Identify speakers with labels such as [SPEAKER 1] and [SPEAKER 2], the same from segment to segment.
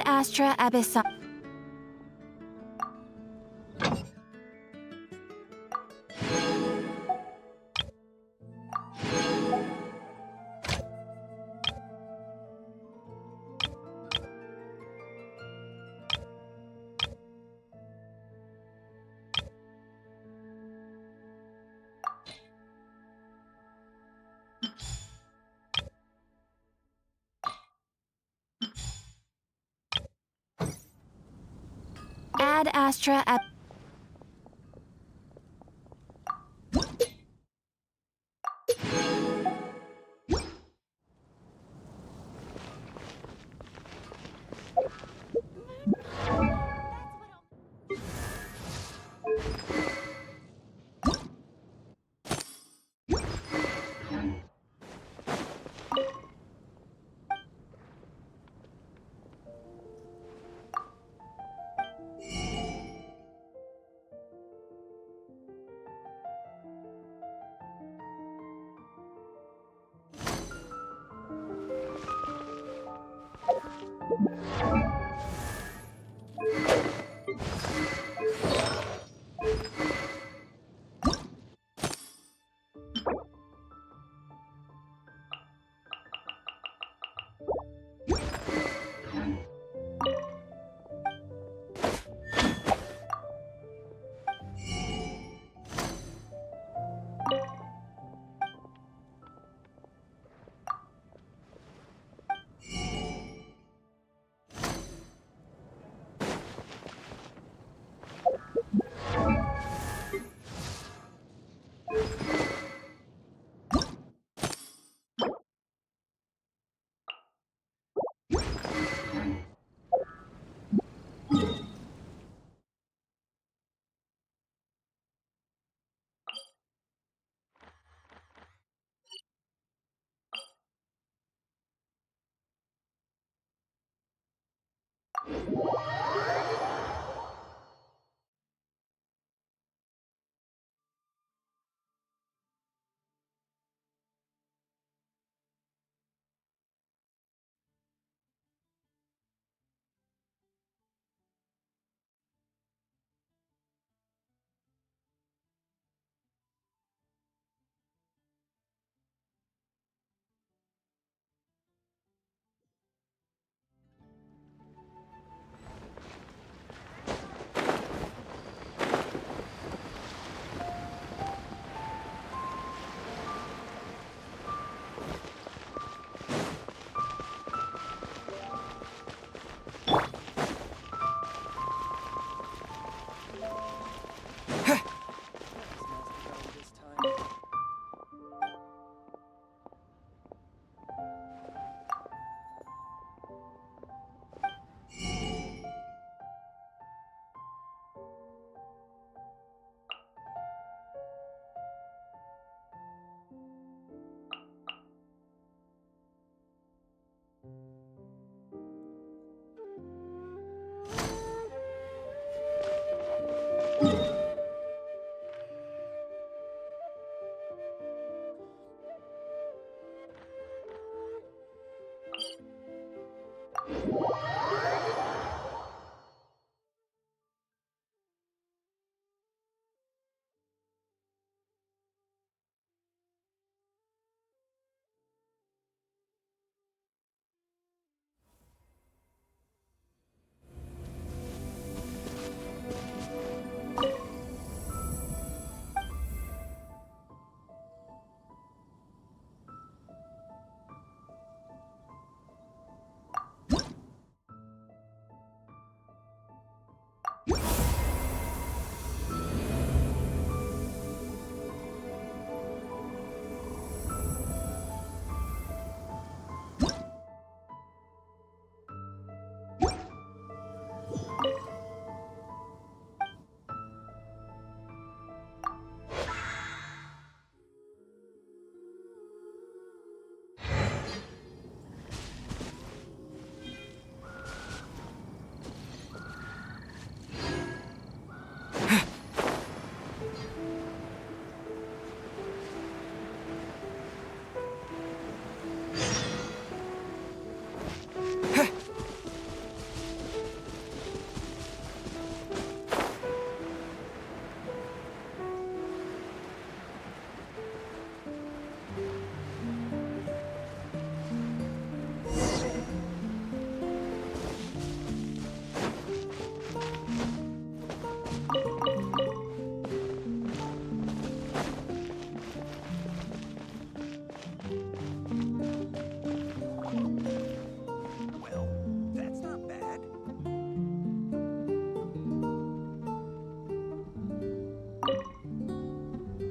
[SPEAKER 1] Ad astra abyssal. Ad astra ab.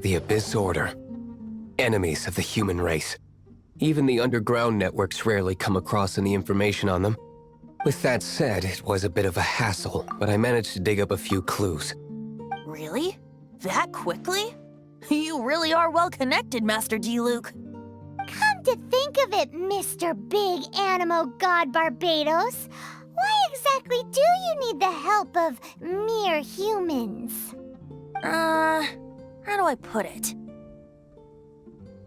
[SPEAKER 2] The Abyss Order. Enemies of the human race. Even the underground networks rarely come across any information on them. With that said, it was a bit of a hassle, but I managed to dig up a few clues.
[SPEAKER 3] Really? That quickly? You really are well connected, Master D. Luke.
[SPEAKER 4] Come to think of it, Mr. Big Animo God Barbados, why exactly do you need the help of mere humans?
[SPEAKER 3] How do I put it?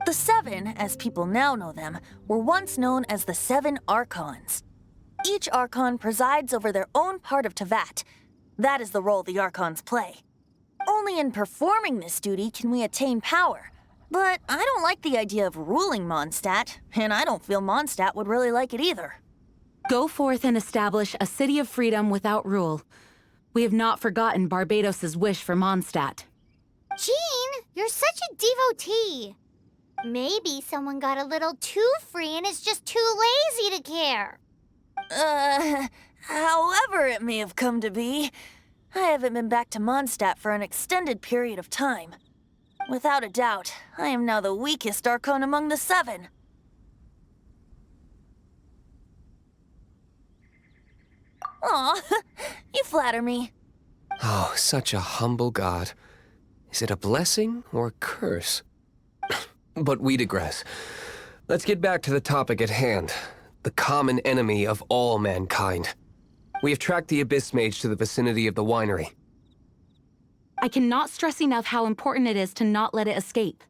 [SPEAKER 3] The Seven, as people now know them, were once known as the Seven Archons. Each Archon presides over their own part of Teyvat. That is the role the Archons play. Only in performing this duty can we attain power. But I don't like the idea of ruling Mondstadt, and I don't feel Mondstadt would really like it either.
[SPEAKER 5] Go forth and establish a city of freedom without rule. We have not forgotten Barbados' wish for Mondstadt.
[SPEAKER 4] Jean, you're such a devotee. Maybe someone got a little too free and is just too lazy to care.
[SPEAKER 3] However it may have come to be, I haven't been back to Mondstadt for an extended period of time. Without a doubt, I am now the weakest Archon among the Seven. Aw, you flatter me.
[SPEAKER 2] Oh, such a humble god. Is it a blessing or a curse? But we digress. Let's get back to the topic at hand. The common enemy of all mankind. We have tracked the Abyss Mage to the vicinity of the winery.
[SPEAKER 5] I cannot stress enough how important it is to not let it escape.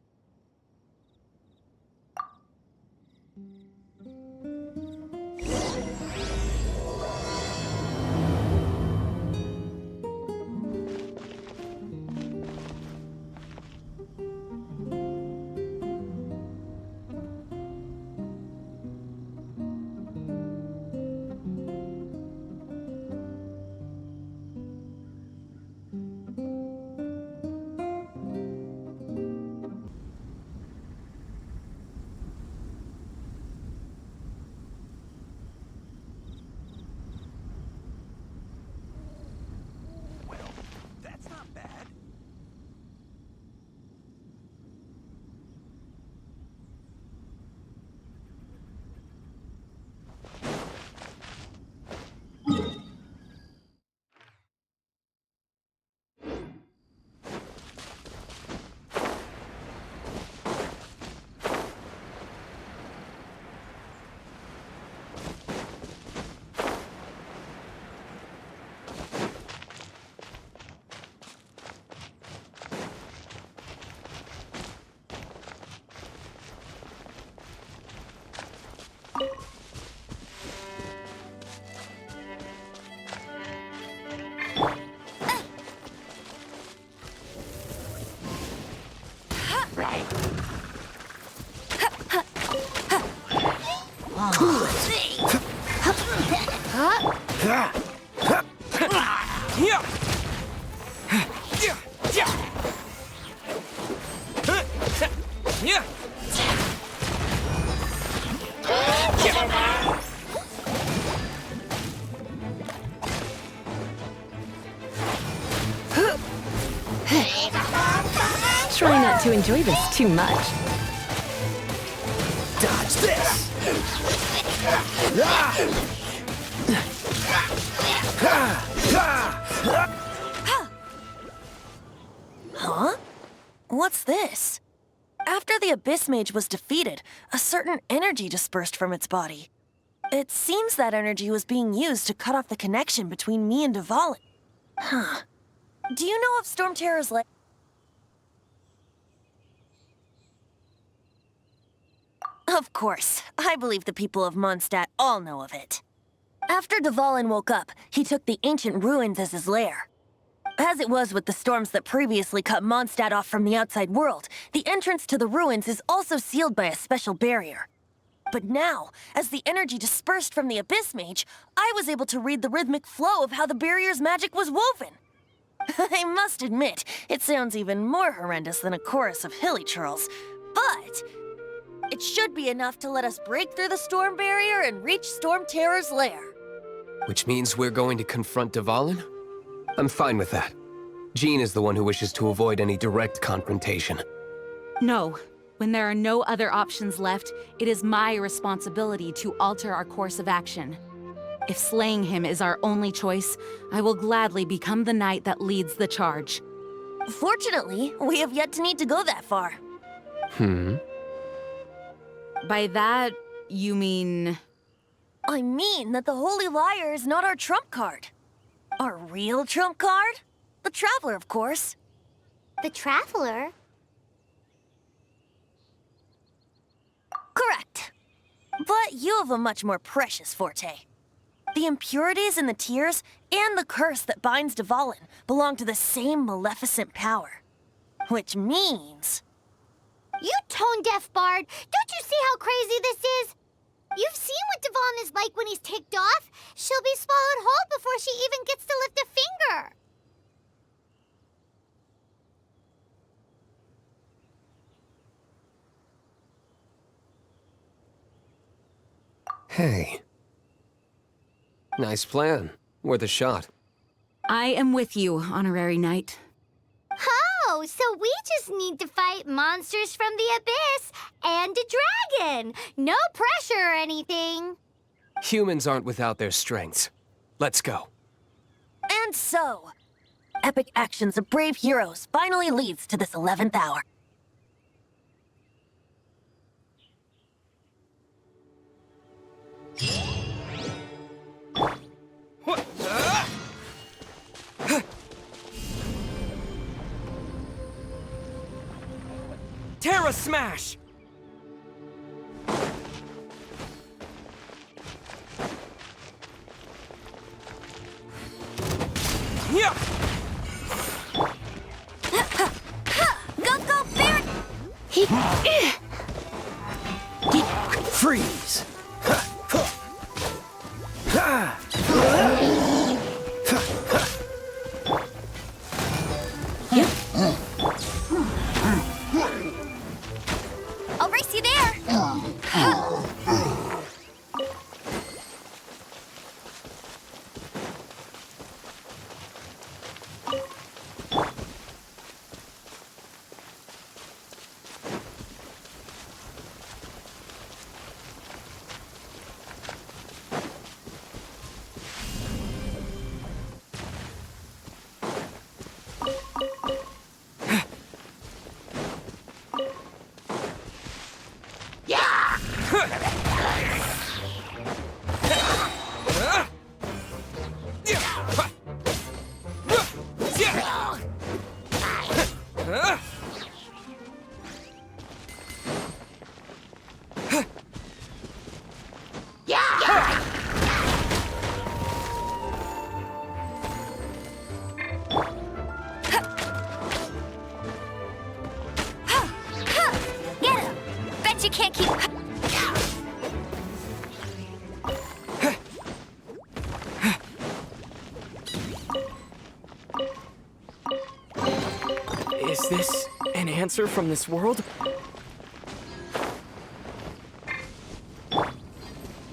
[SPEAKER 5] Try not to enjoy this too much.
[SPEAKER 6] Dodge this!
[SPEAKER 3] Huh? What's this? After the Abyss Mage was defeated, a certain energy dispersed from its body. It seems that energy was being used to cut off the connection between me and Dvalin. Huh. Do you know of Storm Terror's leg? Of course. I believe the people of Mondstadt all know of it. After Dvalin woke up, he took the ancient ruins as his lair. As it was with the storms that previously cut Mondstadt off from the outside world, the entrance to the ruins is also sealed by a special barrier. But now, as the energy dispersed from the Abyss Mage, I was able to read the rhythmic flow of how the barrier's magic was woven. I must admit, it sounds even more horrendous than a chorus of hilly churls, but it should be enough to let us break through the storm barrier and reach Storm Terror's lair.
[SPEAKER 2] Which means we're going to confront Dvalin? I'm fine with that. Jean is the one who wishes to avoid any direct confrontation.
[SPEAKER 5] No. When there are no other options left, it is my responsibility to alter our course of action. If slaying him is our only choice, I will gladly become the knight that leads the charge.
[SPEAKER 3] Fortunately, we have yet to need to go that far.
[SPEAKER 5] By that, you mean...
[SPEAKER 3] I mean that the Holy Liar is not our trump card. Our real trump card? The Traveler, of course.
[SPEAKER 4] The Traveler?
[SPEAKER 3] Correct. But you have a much more precious forte. The impurities in the tears and the curse that binds Dvalin belong to the same maleficent power. Which means...
[SPEAKER 4] You tone-deaf bard! Don't you see how crazy this is? You've seen what Dvalin is like when he's ticked off. She'll be swallowed whole before she even gets to lift a finger.
[SPEAKER 2] Hey. Nice plan. Worth a shot.
[SPEAKER 5] I am with you, Honorary Knight.
[SPEAKER 4] Oh, so we just need to fight monsters from the abyss and a dragon. No pressure or anything.
[SPEAKER 2] Humans aren't without their strengths. Let's go.
[SPEAKER 3] And so, epic actions of brave heroes finally leads to this 11th hour.
[SPEAKER 6] Terra Smash! Yeah!
[SPEAKER 3] Go, Bear!
[SPEAKER 6] Freeze!
[SPEAKER 3] I'll race you there! Get him! Bet you can't keep...
[SPEAKER 6] Is this an answer from this world?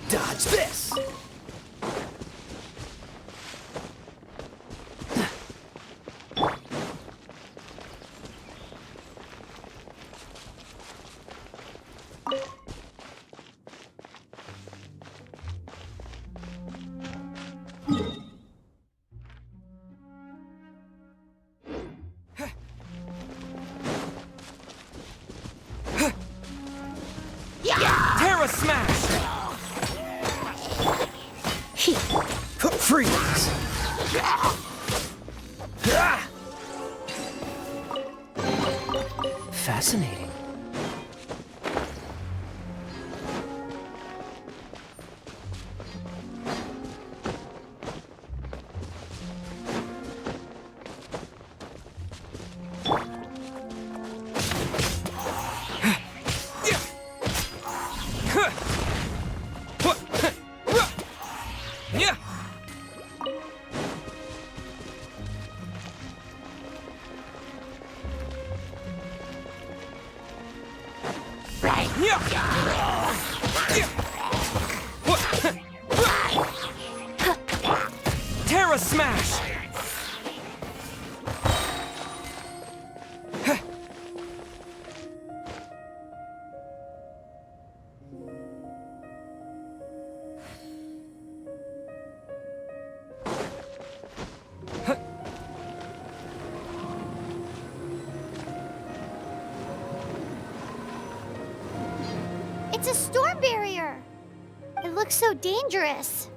[SPEAKER 6] Dodge this! Terra Smash! Freeze! Fascinating. Yeah! Terra Smash!
[SPEAKER 4] It's a storm barrier. It looks so dangerous.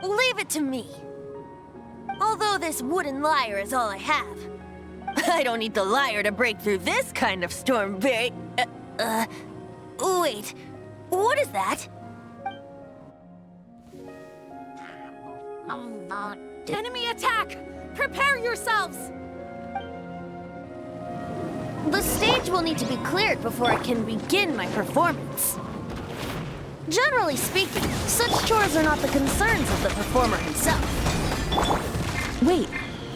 [SPEAKER 3] Leave it to me. Although this wooden lyre is all I have, I don't need the lyre to break through this kind of storm barrier. Wait, what is that?
[SPEAKER 5] Enemy attack! Prepare yourselves!
[SPEAKER 3] The stage will need to be cleared before I can begin my performance. Generally speaking, such chores are not the concerns of the performer himself.
[SPEAKER 5] Wait,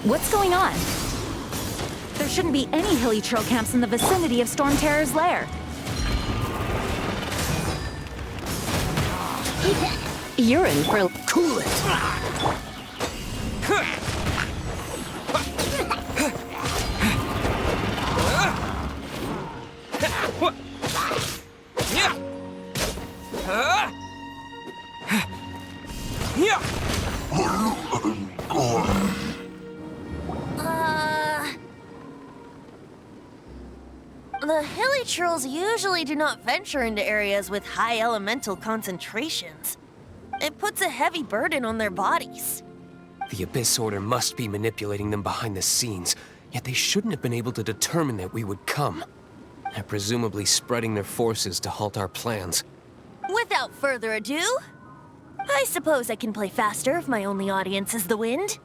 [SPEAKER 5] what's going on? There shouldn't be any hilly trail camps in the vicinity of Storm Terror's lair. You're in for...
[SPEAKER 2] Cool it!
[SPEAKER 3] The hilly trolls usually do not venture into areas with high elemental concentrations. It puts a heavy burden on their bodies.
[SPEAKER 2] The Abyss Order must be manipulating them behind the scenes, yet they shouldn't have been able to determine that we would come. They're presumably spreading their forces to halt our plans.
[SPEAKER 3] Without further ado, I suppose I can play faster if my only audience is the wind.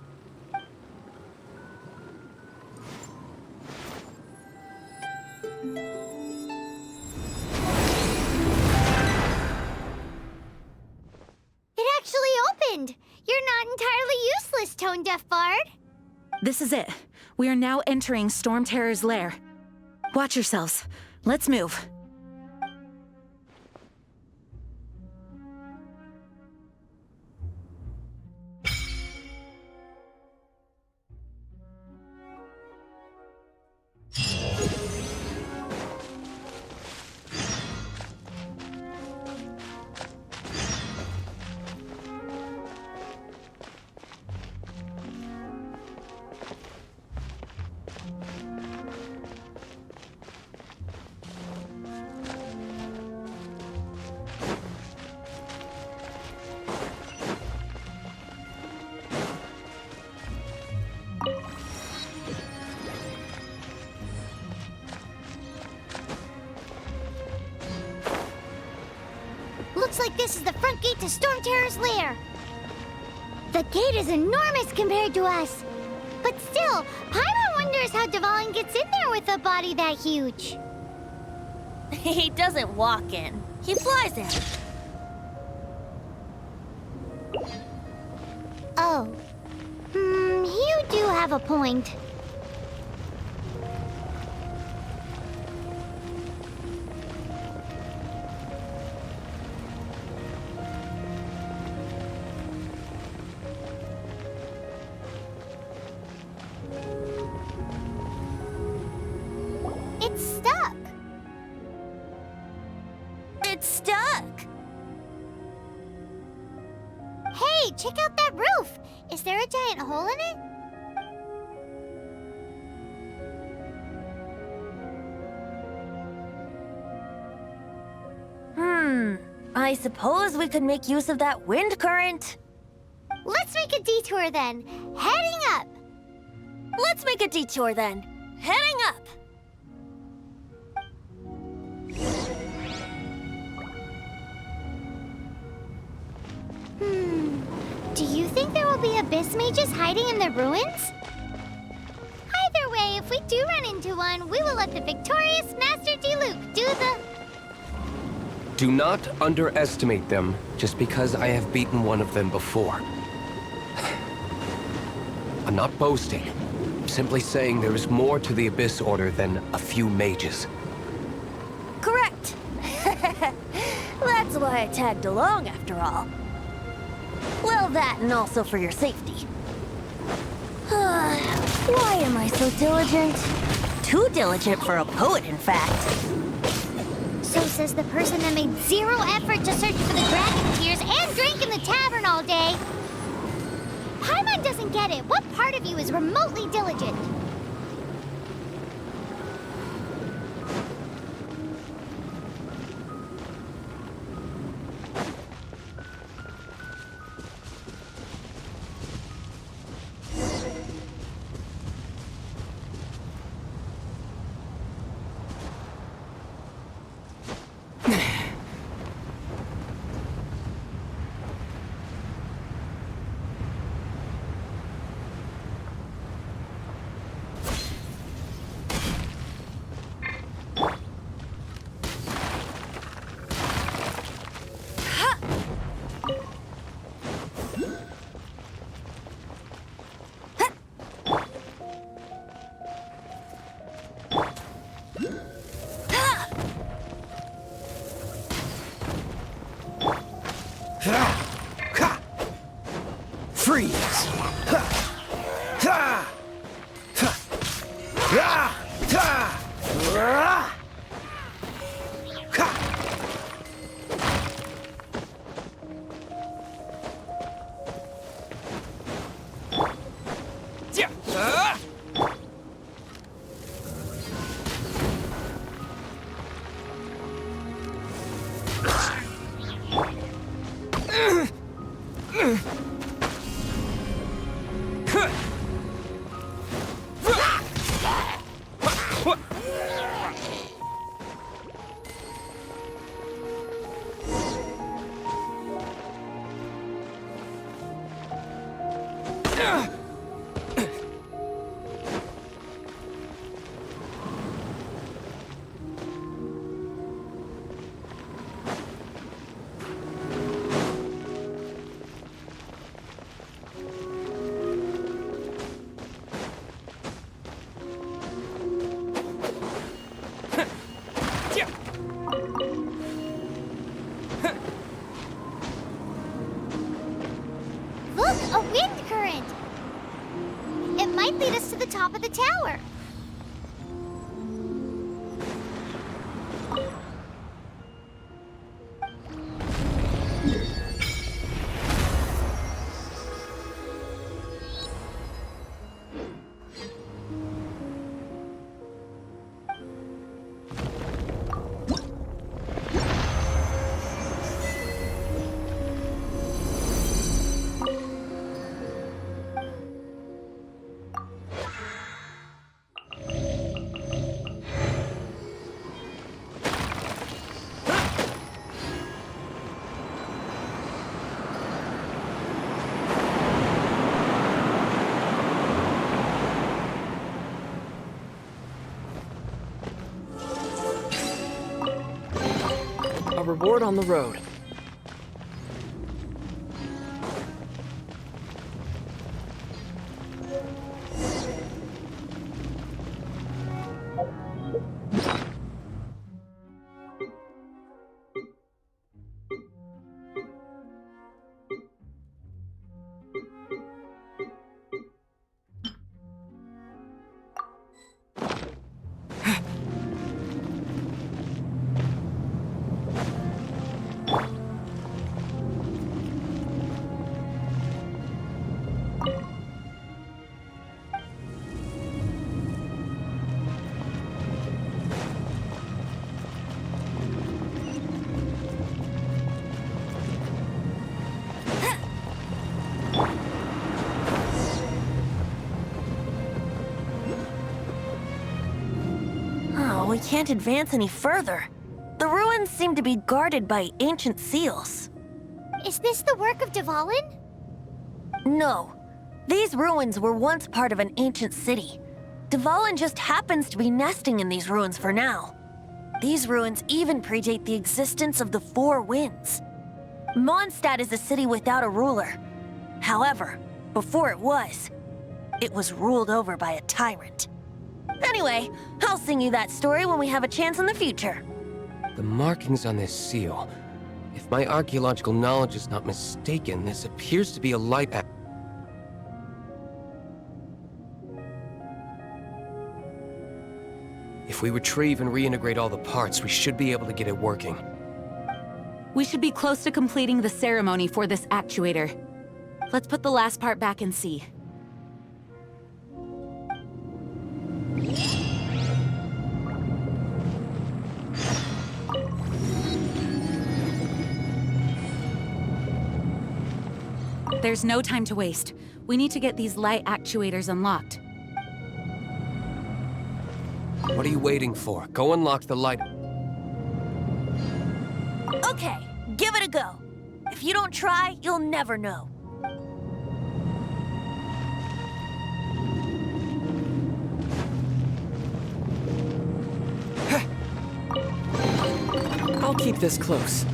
[SPEAKER 4] It actually opened! You're not entirely useless, Tone Deaf Bard.
[SPEAKER 5] This is it. We are now entering Storm Terror's lair. Watch yourselves. Let's move.
[SPEAKER 4] Looks like this is the front gate to Storm Terror's lair. The gate is enormous compared to us. But still, Paimon wonders how Dvalin gets in there with a body that huge.
[SPEAKER 3] He doesn't walk in. He flies in.
[SPEAKER 4] Oh. You do have a point. It's stuck.
[SPEAKER 3] It's stuck.
[SPEAKER 4] Hey, check out that roof. Is there a giant hole in it?
[SPEAKER 3] I suppose we could make use of that wind current.
[SPEAKER 4] Let's make a detour then. Heading up.
[SPEAKER 3] Let's make a detour then. Heading up.
[SPEAKER 4] Do you think there will be abyss mages hiding in the ruins? Either way, if we do run into one, we will let the victorious Master Diluc do the...
[SPEAKER 2] Do not underestimate them just because I have beaten one of them before. I'm not boasting. I'm simply saying there is more to the Abyss Order than a few mages.
[SPEAKER 3] Correct. That's why I tagged along after all. Well, that and also for your safety. Why am I so diligent? Too diligent for a poet, in fact.
[SPEAKER 4] So says the person that made zero effort to search for the dragon tears and drink in the tavern all day. Paimon doesn't get it. What part of you is remotely diligent? Look, a wind current! It might lead us to the top of the tower.
[SPEAKER 6] A reward on the road.
[SPEAKER 3] We can't advance any further. The ruins seem to be guarded by ancient seals.
[SPEAKER 4] Is this the work of Dvalin?
[SPEAKER 3] No. These ruins were once part of an ancient city. Dvalin just happens to be nesting in these ruins for now. These ruins even predate the existence of the Four Winds. Mondstadt is a city without a ruler. However, before it was ruled over by a tyrant. Anyway, I'll sing you that story when we have a chance in the future.
[SPEAKER 2] The markings on this seal. If my archaeological knowledge is not mistaken, this appears to be a light act. If we retrieve and reintegrate all the parts, we should be able to get it working.
[SPEAKER 5] We should be close to completing the ceremony for this actuator. Let's put the last part back and see. There's no time to waste. We need to get these light actuators unlocked.
[SPEAKER 2] What are you waiting for? Go unlock the light.
[SPEAKER 3] Okay, give it a go. If you don't try, you'll never know.
[SPEAKER 6] I'll keep this close.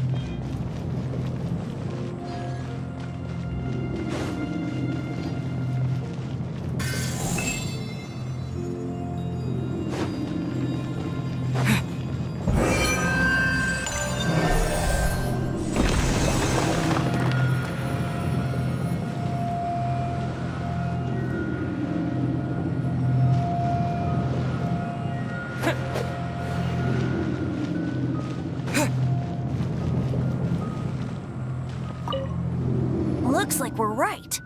[SPEAKER 3] Looks like we're right.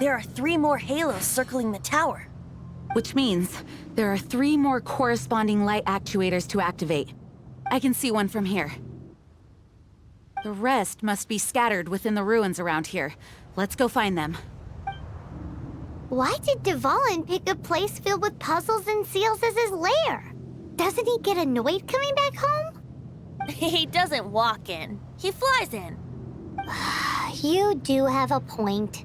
[SPEAKER 3] There are 3 more halos circling the tower.
[SPEAKER 5] Which means there are 3 more corresponding light actuators to activate. I can see one from here. The rest must be scattered within the ruins around here. Let's go find them.
[SPEAKER 4] Why did Dvalin pick a place filled with puzzles and seals as his lair? Doesn't he get annoyed coming back home?
[SPEAKER 3] He doesn't walk in. He flies in.
[SPEAKER 4] You do have a point.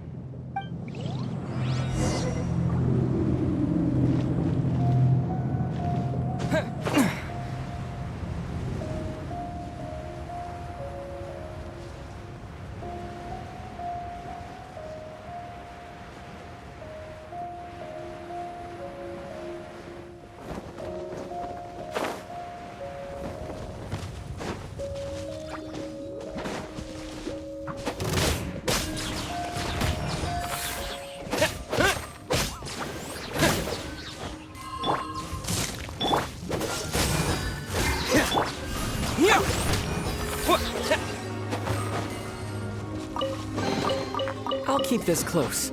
[SPEAKER 6] I'll keep this close.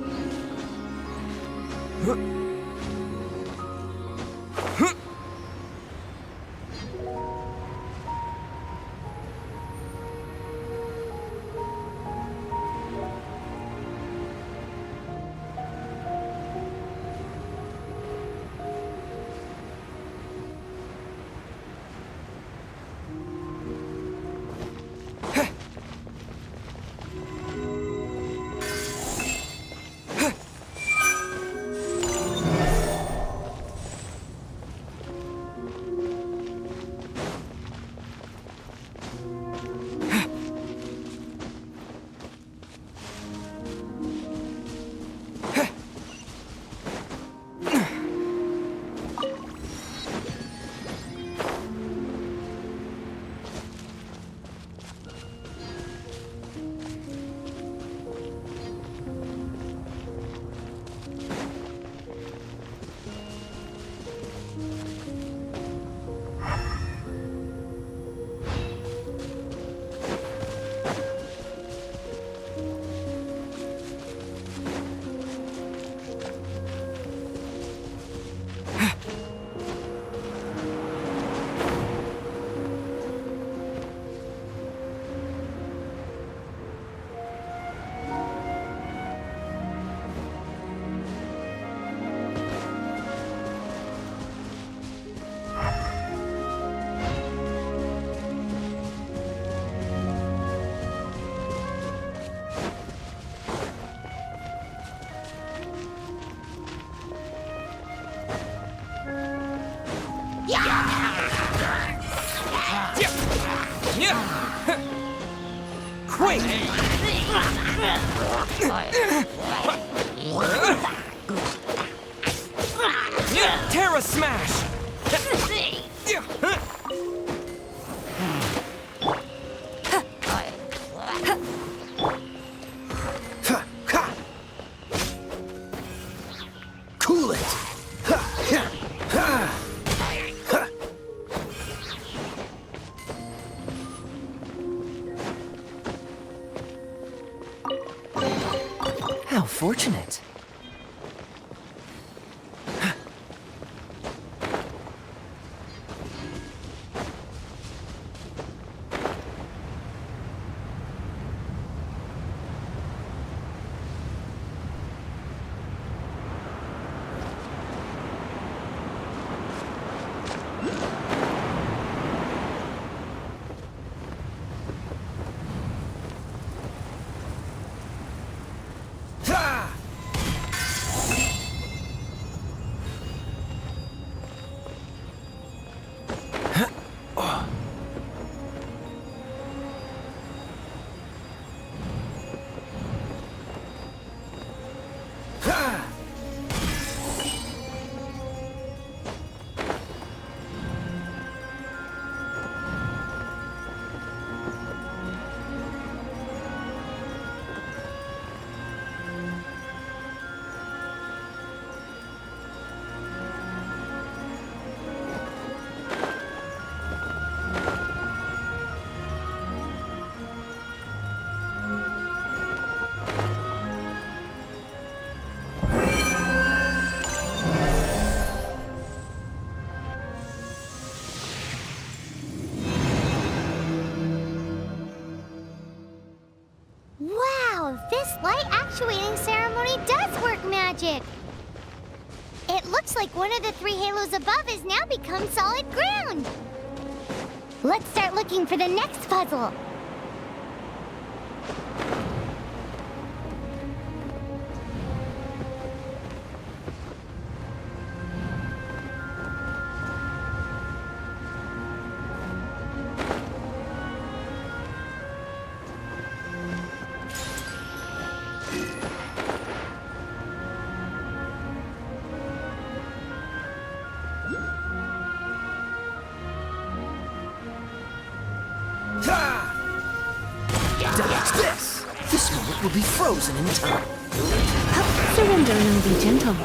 [SPEAKER 6] Quick! Terra Smash!
[SPEAKER 2] Cool it!
[SPEAKER 6] How fortunate.
[SPEAKER 4] Wow, this light actuating ceremony does work magic! It looks like one of the 3 halos above has now become solid ground. Let's start looking for the next puzzle.
[SPEAKER 6] Dodge this! This moment will be frozen in time.
[SPEAKER 5] Surrender and be gentle.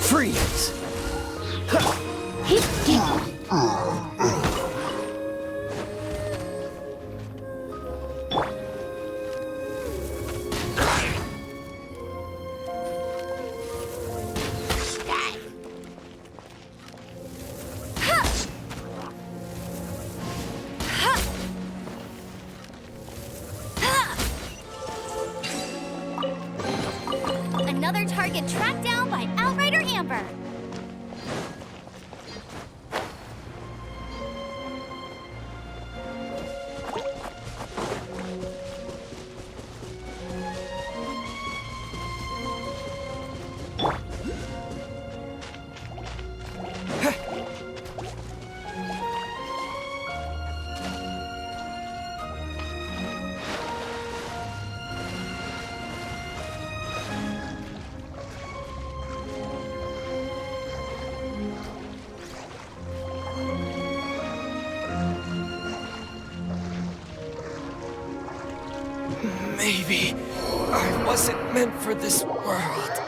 [SPEAKER 2] Freeze!
[SPEAKER 4] Another target tracked down by Outrider Amber.
[SPEAKER 2] Maybe I wasn't meant for this world.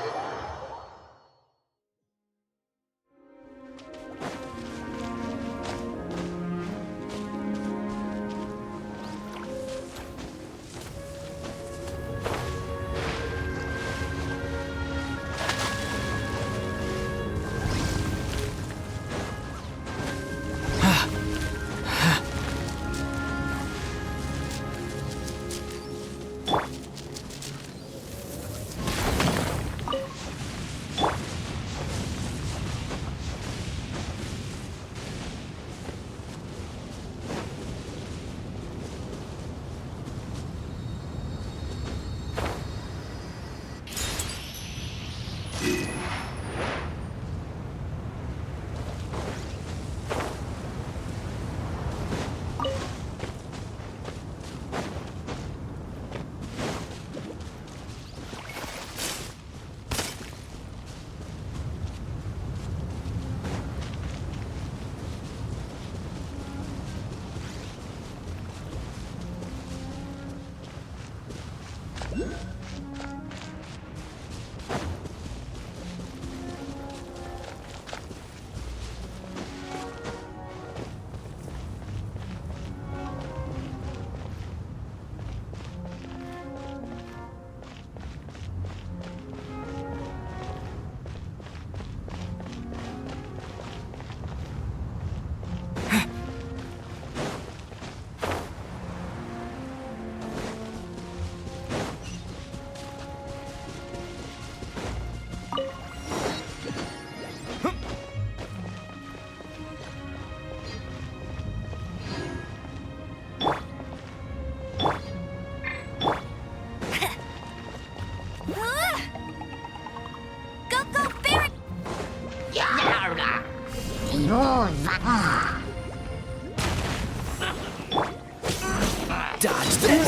[SPEAKER 6] Dodge this!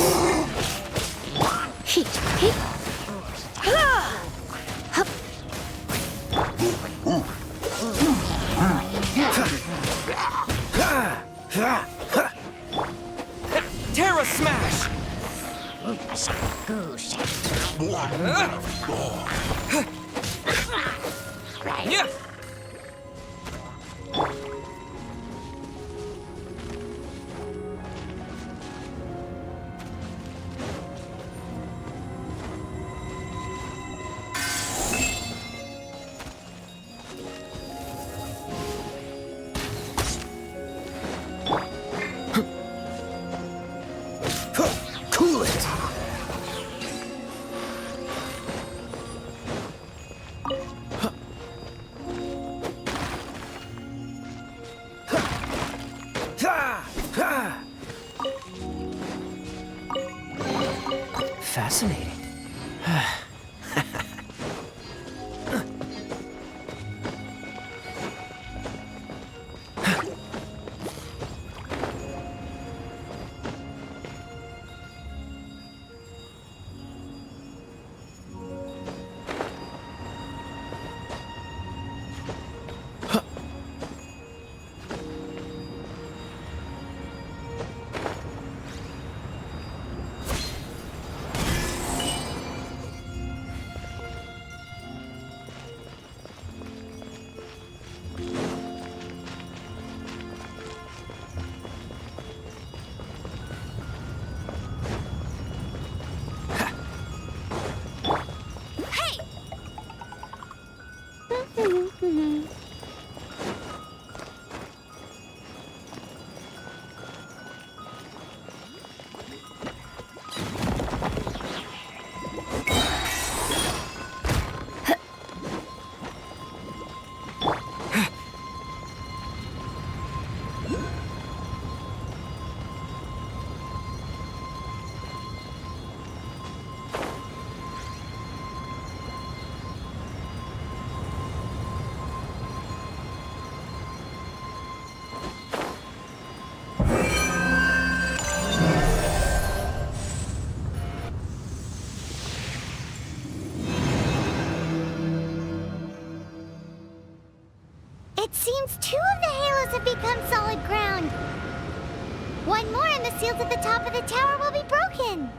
[SPEAKER 6] Terra Smash! Yeah. Cool it! Fascinating.
[SPEAKER 4] It seems 2 of the halos have become solid ground. 1 more and the seals at the top of the tower will be broken.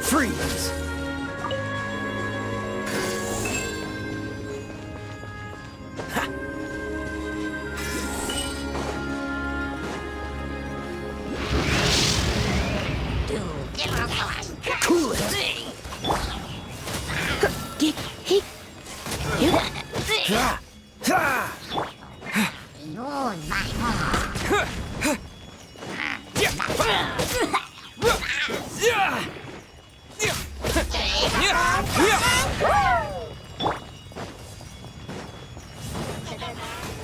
[SPEAKER 6] Freeze! Cool it!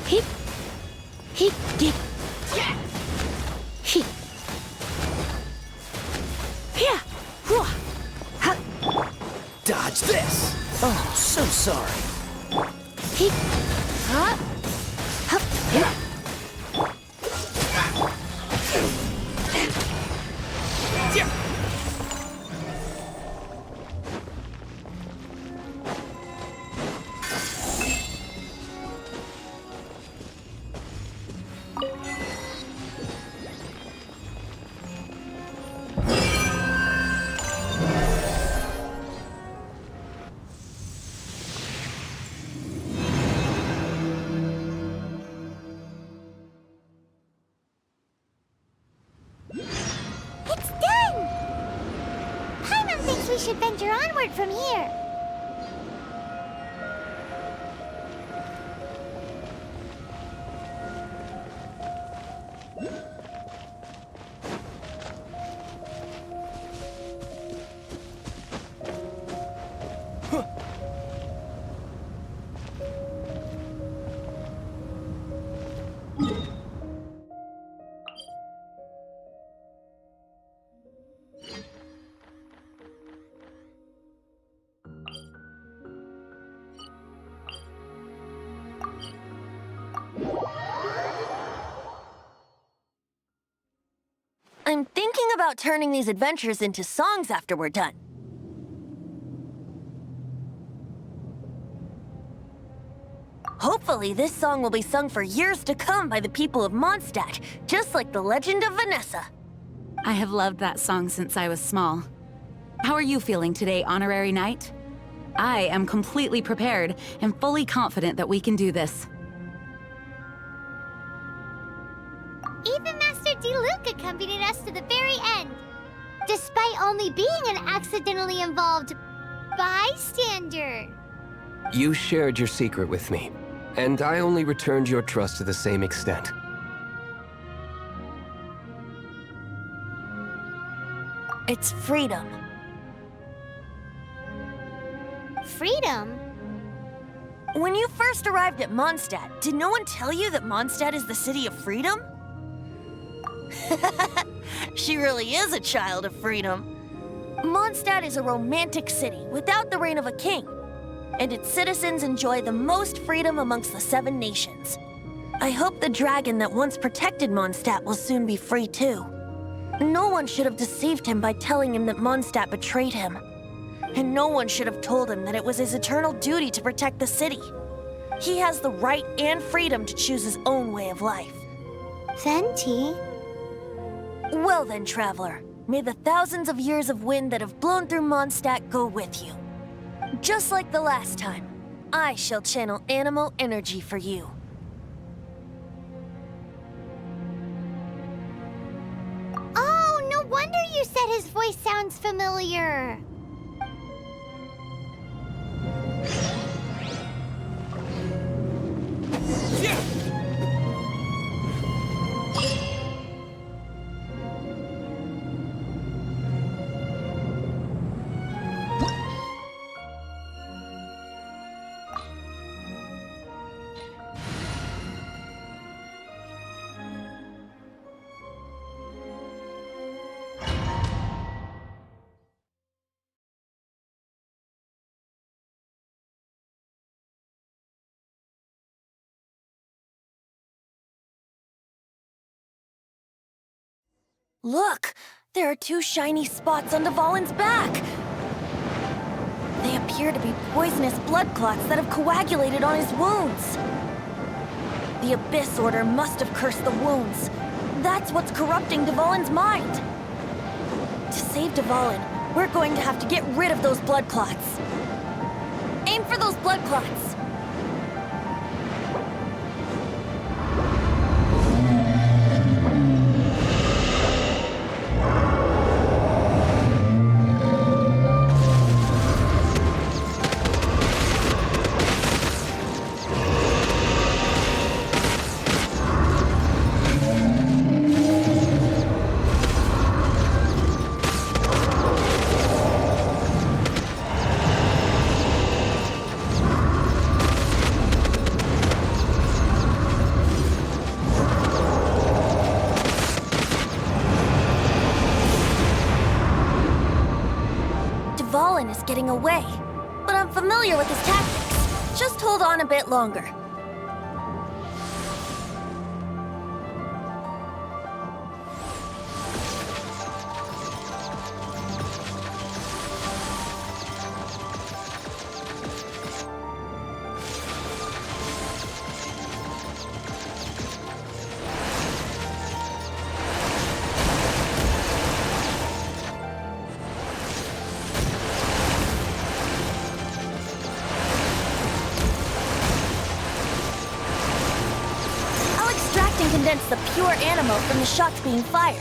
[SPEAKER 5] Hip. Hip. Dip. Hip. Yeah. Whoa. Ha.
[SPEAKER 6] Dodge this! Oh, so sorry.
[SPEAKER 5] Hip. Huh? Hup. Yeah.
[SPEAKER 4] It's done! Paimon thinks we should venture onward from here.
[SPEAKER 3] I'm thinking about turning these adventures into songs after we're done. Hopefully, this song will be sung for years to come by the people of Mondstadt, just like the legend of Vanessa.
[SPEAKER 5] I have loved that song since I was small. How are you feeling today, Honorary Knight? I am completely prepared and fully confident that we can do this.
[SPEAKER 4] Even Master D-Luke accompanied us to the very end, despite only being an accidentally involved bystander.
[SPEAKER 2] You shared your secret with me, and I only returned your trust to the same extent.
[SPEAKER 3] It's freedom.
[SPEAKER 4] Freedom?
[SPEAKER 3] When you first arrived at Mondstadt, did no one tell you that Mondstadt is the city of freedom? She really is a child of freedom. Mondstadt is a romantic city without the reign of a king, and its citizens enjoy the most freedom amongst the 7 nations. I hope the dragon that once protected Mondstadt will soon be free too. No one should have deceived him by telling him that Mondstadt betrayed him. And no one should have told him that it was his eternal duty to protect the city. He has the right and freedom to choose his own way of life.
[SPEAKER 4] Venti?
[SPEAKER 3] Well then, traveler, may the thousands of years of wind that have blown through Mondstadt go with you. Just like the last time, I shall channel animal energy for you.
[SPEAKER 4] Oh, no wonder you said his voice sounds familiar.
[SPEAKER 3] Look! There are 2 shiny spots on Dvalin's back! They appear to be poisonous blood clots that have coagulated on his wounds. The Abyss Order must have cursed the wounds. That's what's corrupting Dvalin's mind. To save Dvalin, we're going to have to get rid of those blood clots. Aim for those blood clots! Dvalin is getting away. But I'm familiar with his tactics. Just hold on a bit longer. Condense the pure animo from the shots being fired.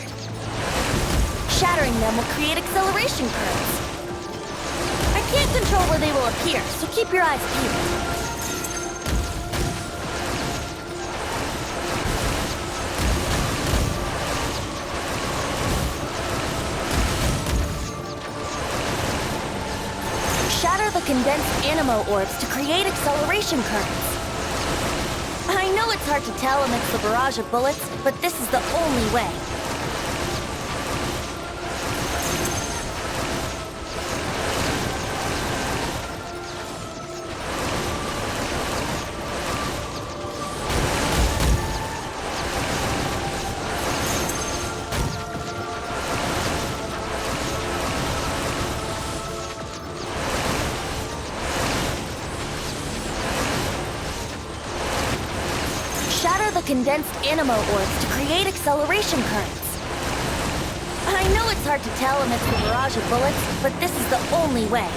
[SPEAKER 3] Shattering them will create acceleration currents. I can't control where they will appear, so keep your eyes peeled. Shatter the condensed animo orbs to create acceleration currents. I know it's hard to tell amidst the barrage of bullets, but this is the only way. Shatter the condensed animo orbs to create acceleration currents. I know it's hard to tell amidst the barrage of bullets, but this is the only way.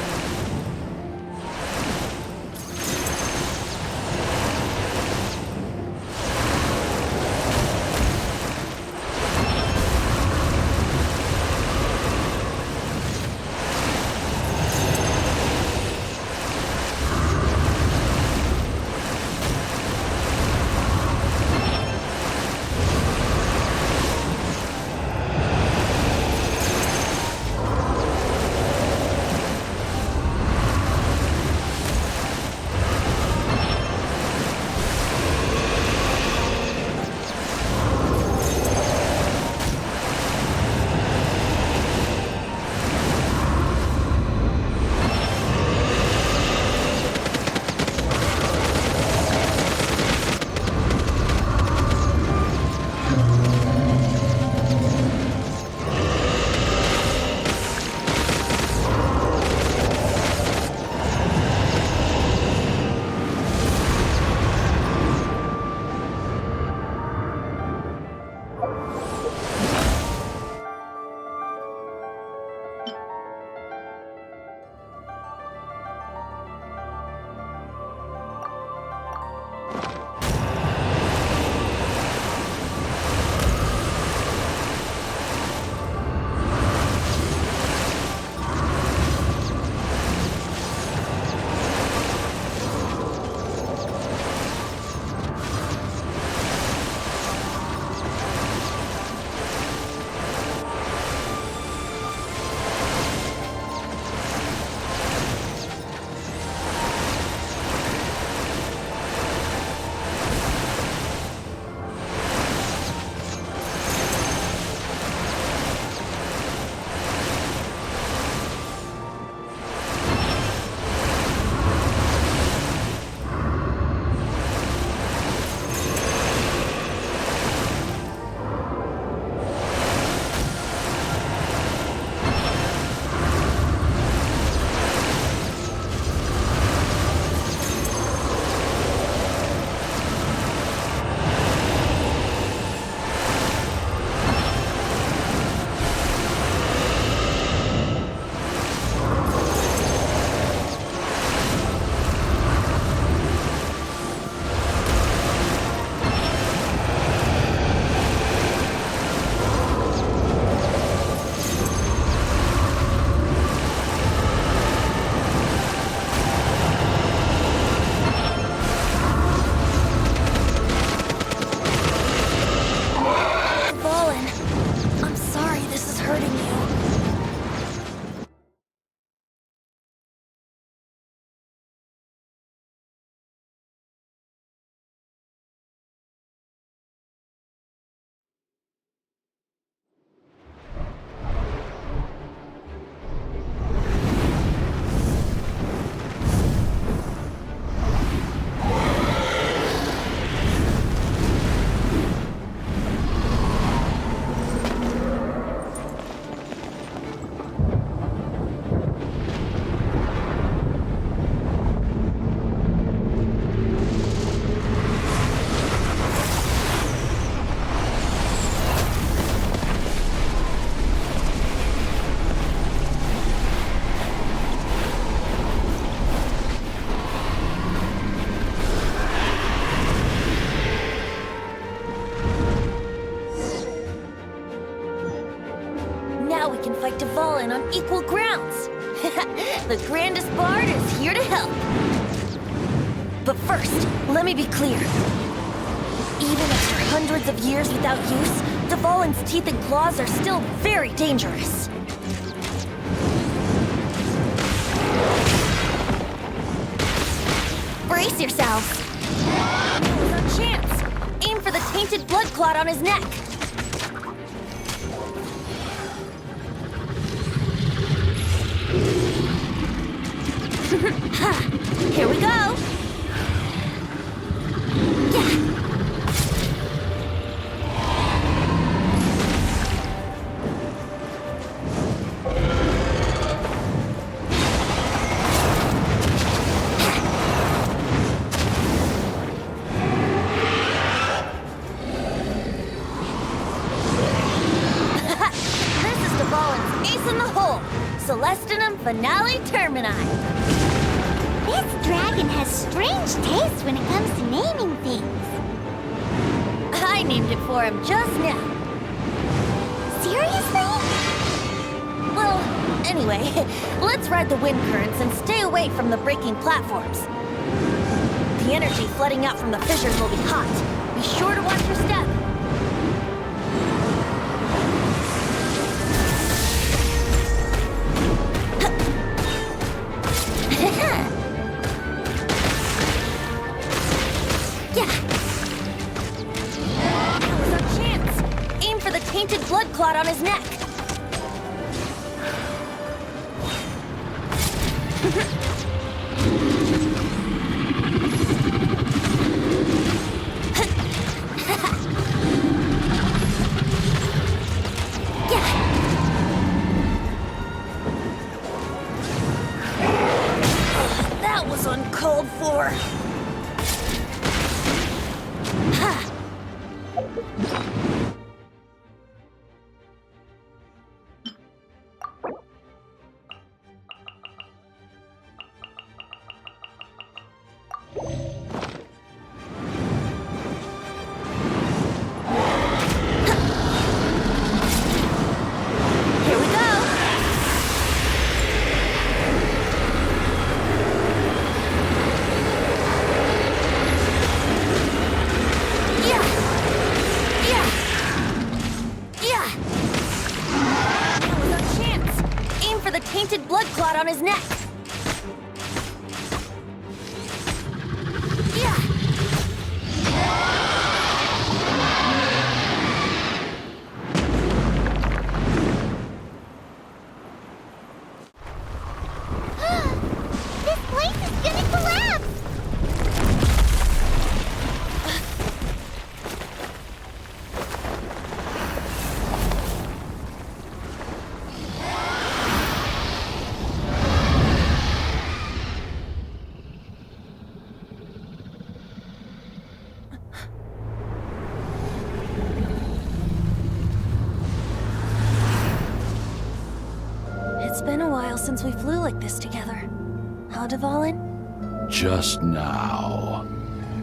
[SPEAKER 3] can fight Dvalin on equal grounds. The grandest bard is here to help. But first, let me be clear. Even after hundreds of years without use, Dvalin's teeth and claws are still very dangerous. Brace yourselves. Now's our chance. Aim for the tainted blood clot on his neck. Here we go. Celestinum Finale Termini.
[SPEAKER 4] This dragon has strange taste when it comes to naming things.
[SPEAKER 3] I named it for him just now.
[SPEAKER 4] Seriously?
[SPEAKER 3] Well, anyway, let's ride the wind currents and stay away from the breaking platforms. The energy flooding out from the fissures will be hot. Be sure to watch your step. Tainted blood clot on his neck. That was uncalled for. Tainted blood clot on his neck.
[SPEAKER 4] This place is gonna collapse!
[SPEAKER 3] It's been a while since we flew like this together. Huh, Dvalin?
[SPEAKER 7] Just now.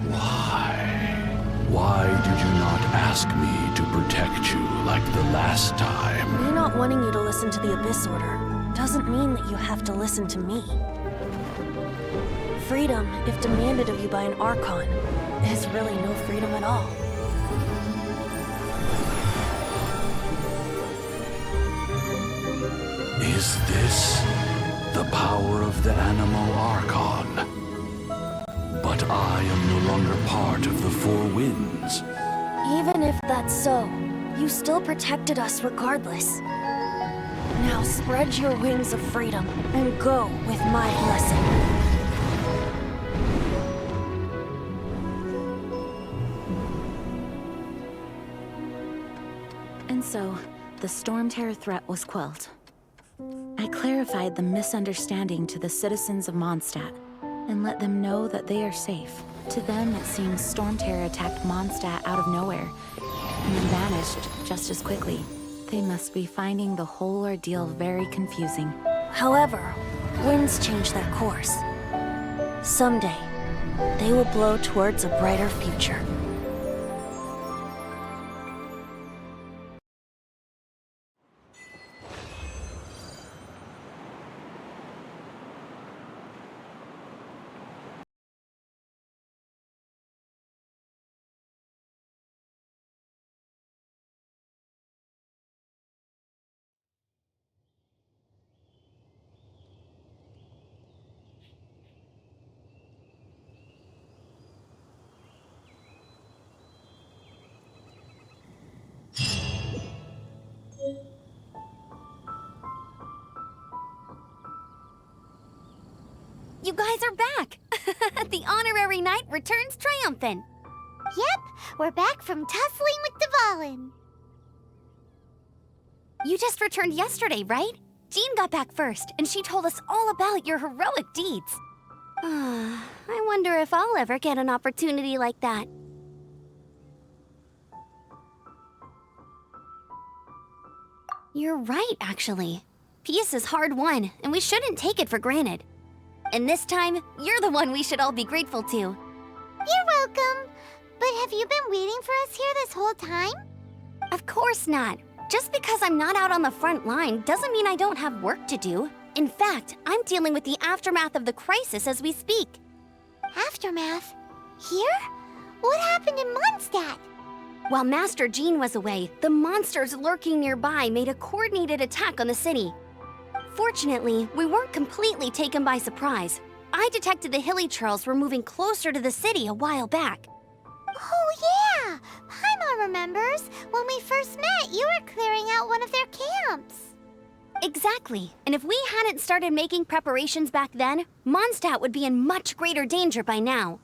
[SPEAKER 7] Why? Why did you not ask me to protect you like the last time?
[SPEAKER 3] Me not wanting you to listen to the Abyss Order doesn't mean that you have to listen to me. Freedom, if demanded of you by an Archon, is really no freedom at all.
[SPEAKER 7] Is this the power of the Animo Archon? But I am no longer part of the Four Winds.
[SPEAKER 3] Even if that's so, you still protected us regardless. Now spread your wings of freedom and go with my blessing.
[SPEAKER 5] And so, the Storm Terror threat was quelled. I clarified the misunderstanding to the citizens of Mondstadt and let them know that they are safe. To them, it seems Storm Terror attacked Mondstadt out of nowhere and then vanished just as quickly. They must be finding the whole ordeal very confusing.
[SPEAKER 3] However, winds change their course. Someday, they will blow towards a brighter future.
[SPEAKER 8] You guys are back! The honorary knight returns triumphant.
[SPEAKER 4] Yep, we're back from tussling with Dvalin.
[SPEAKER 8] You just returned yesterday, right? Jean got back first, and she told us all about your heroic deeds. I wonder if I'll ever get an opportunity like that. You're right, actually. Peace is hard-won, and we shouldn't take it for granted. And this time, you're the one we should all be grateful to.
[SPEAKER 4] You're welcome. But have you been waiting for us here this whole time?
[SPEAKER 8] Of course not. Just because I'm not out on the front line doesn't mean I don't have work to do. In fact, I'm dealing with the aftermath of the crisis as we speak.
[SPEAKER 4] Aftermath? Here? What happened in Mondstadt?
[SPEAKER 8] While Master Jean was away, the monsters lurking nearby made a coordinated attack on the city. Fortunately, we weren't completely taken by surprise. I detected the hilly churls were moving closer to the city a while back.
[SPEAKER 4] Oh yeah! Paimon remembers. When we first met, you were clearing out one of their camps.
[SPEAKER 8] Exactly. And if we hadn't started making preparations back then, Mondstadt would be in much greater danger by now.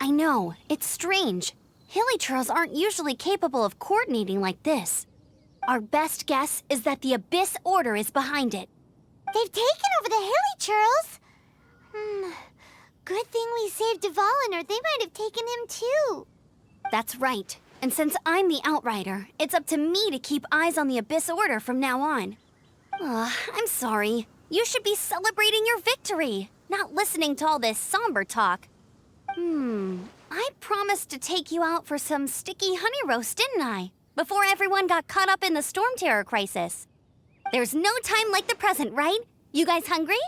[SPEAKER 8] I know, it's strange. Hilly churls aren't usually capable of coordinating like this. Our best guess is that the Abyss Order is behind it.
[SPEAKER 4] They've taken over the hilly churls? Good thing we saved Dvalin, or they might have taken him too.
[SPEAKER 8] That's right. And since I'm the Outrider, it's up to me to keep eyes on the Abyss Order from now on. I'm sorry. You should be celebrating your victory, not listening to all this somber talk. I promised to take you out for some sticky honey roast, didn't I? Before everyone got caught up in the Storm Terror crisis. There's no time like the present, right? You guys hungry?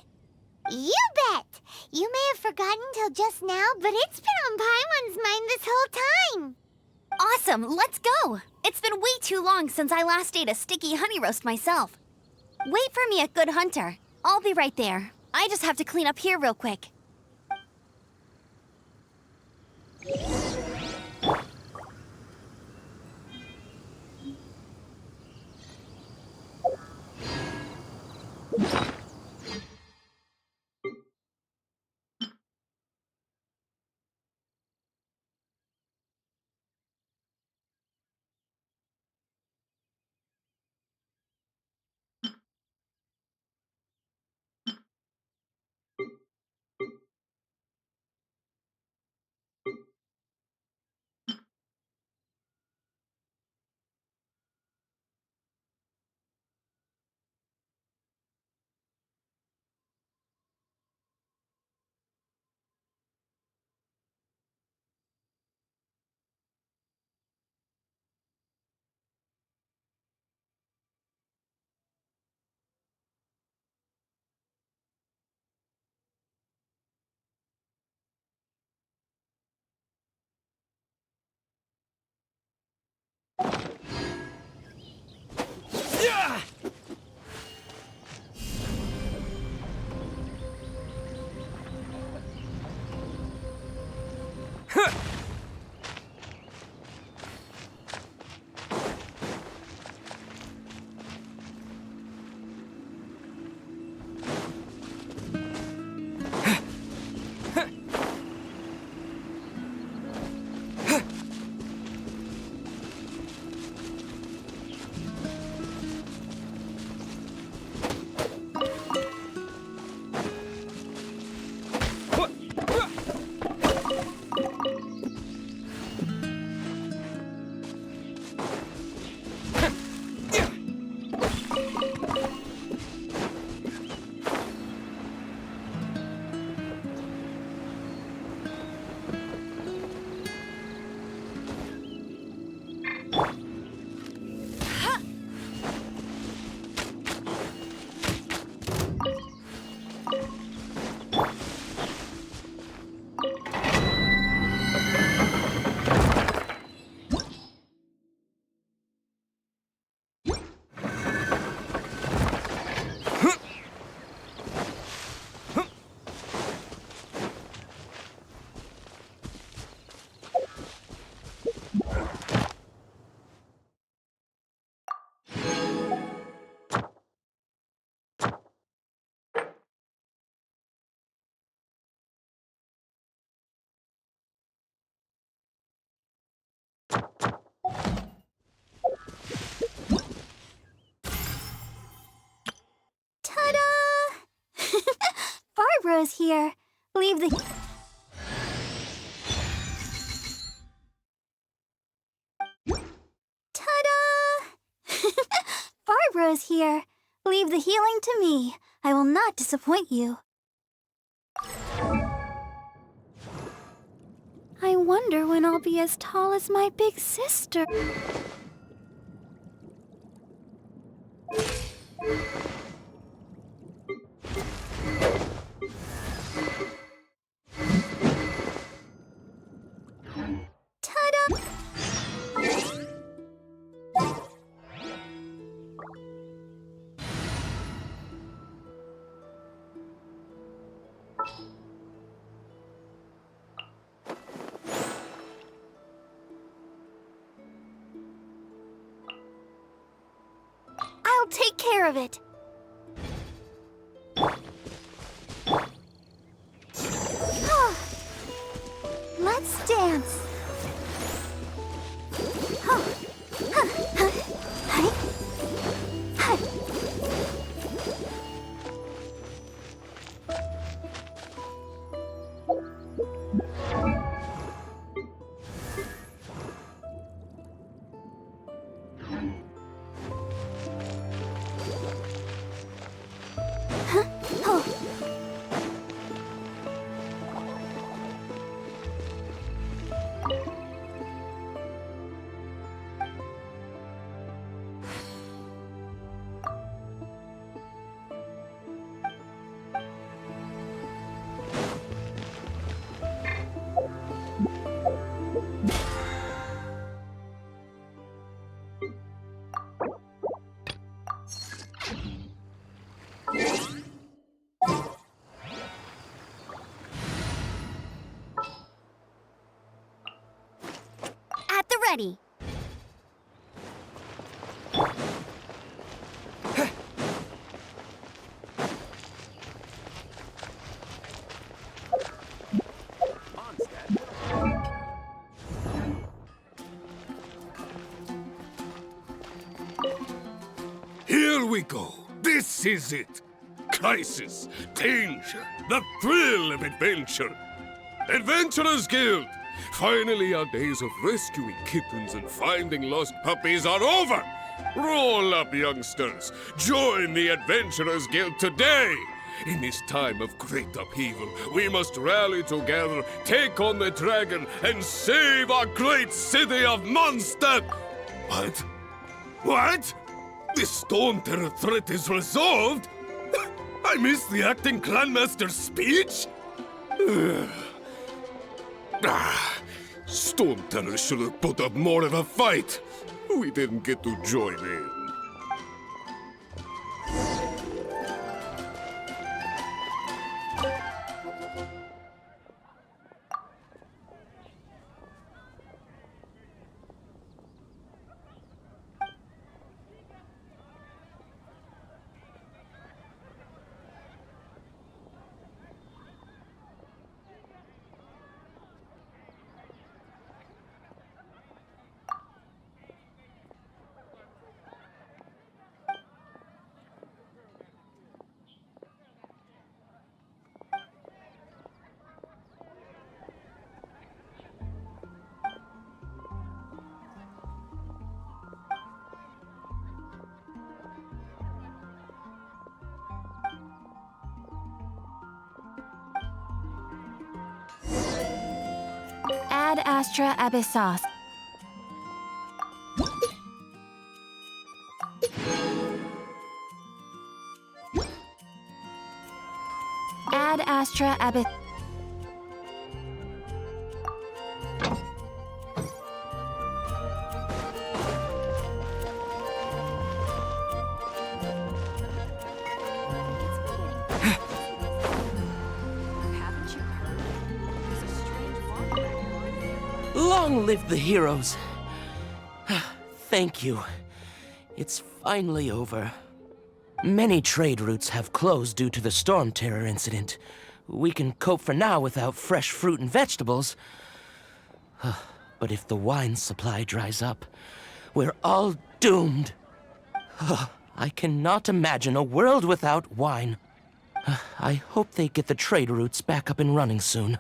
[SPEAKER 4] You bet! You may have forgotten till just now, but it's been on Paimon's mind this whole time.
[SPEAKER 8] Awesome, let's go! It's been way too long since I last ate a sticky honey roast myself. Wait for me at Good Hunter. I'll be right there. I just have to clean up here real quick. Bros here. Leave the... Ta-da! Barbara's here. Leave the healing to me. I will not disappoint you. I wonder when I'll be as tall as my big sister. Ta-da! I'll take care of it. Let's dance. At the ready.
[SPEAKER 9] Here we go. This is it. Crisis, danger, the thrill of adventure. Adventurers Guild. Finally, our days of rescuing kittens and finding lost puppies are over. Roll up, youngsters. Join the Adventurers Guild today. In this time of great upheaval, we must rally together, take on the dragon, and save our great city of Mondstadt. What? What? The Storm Terror threat is resolved? I missed the acting clanmaster's speech? Storm Terror should have put up more of a fight. We didn't get to join in.
[SPEAKER 1] Ad Astra Abyssos. Ad Astra Abyss.
[SPEAKER 6] Long live the heroes. Thank you. It's finally over. Many trade routes have closed due to the Storm Terror incident. We can cope for now without fresh fruit and vegetables. But if the wine supply dries up, we're all doomed. I cannot imagine a world without wine. I hope they get the trade routes back up and running soon.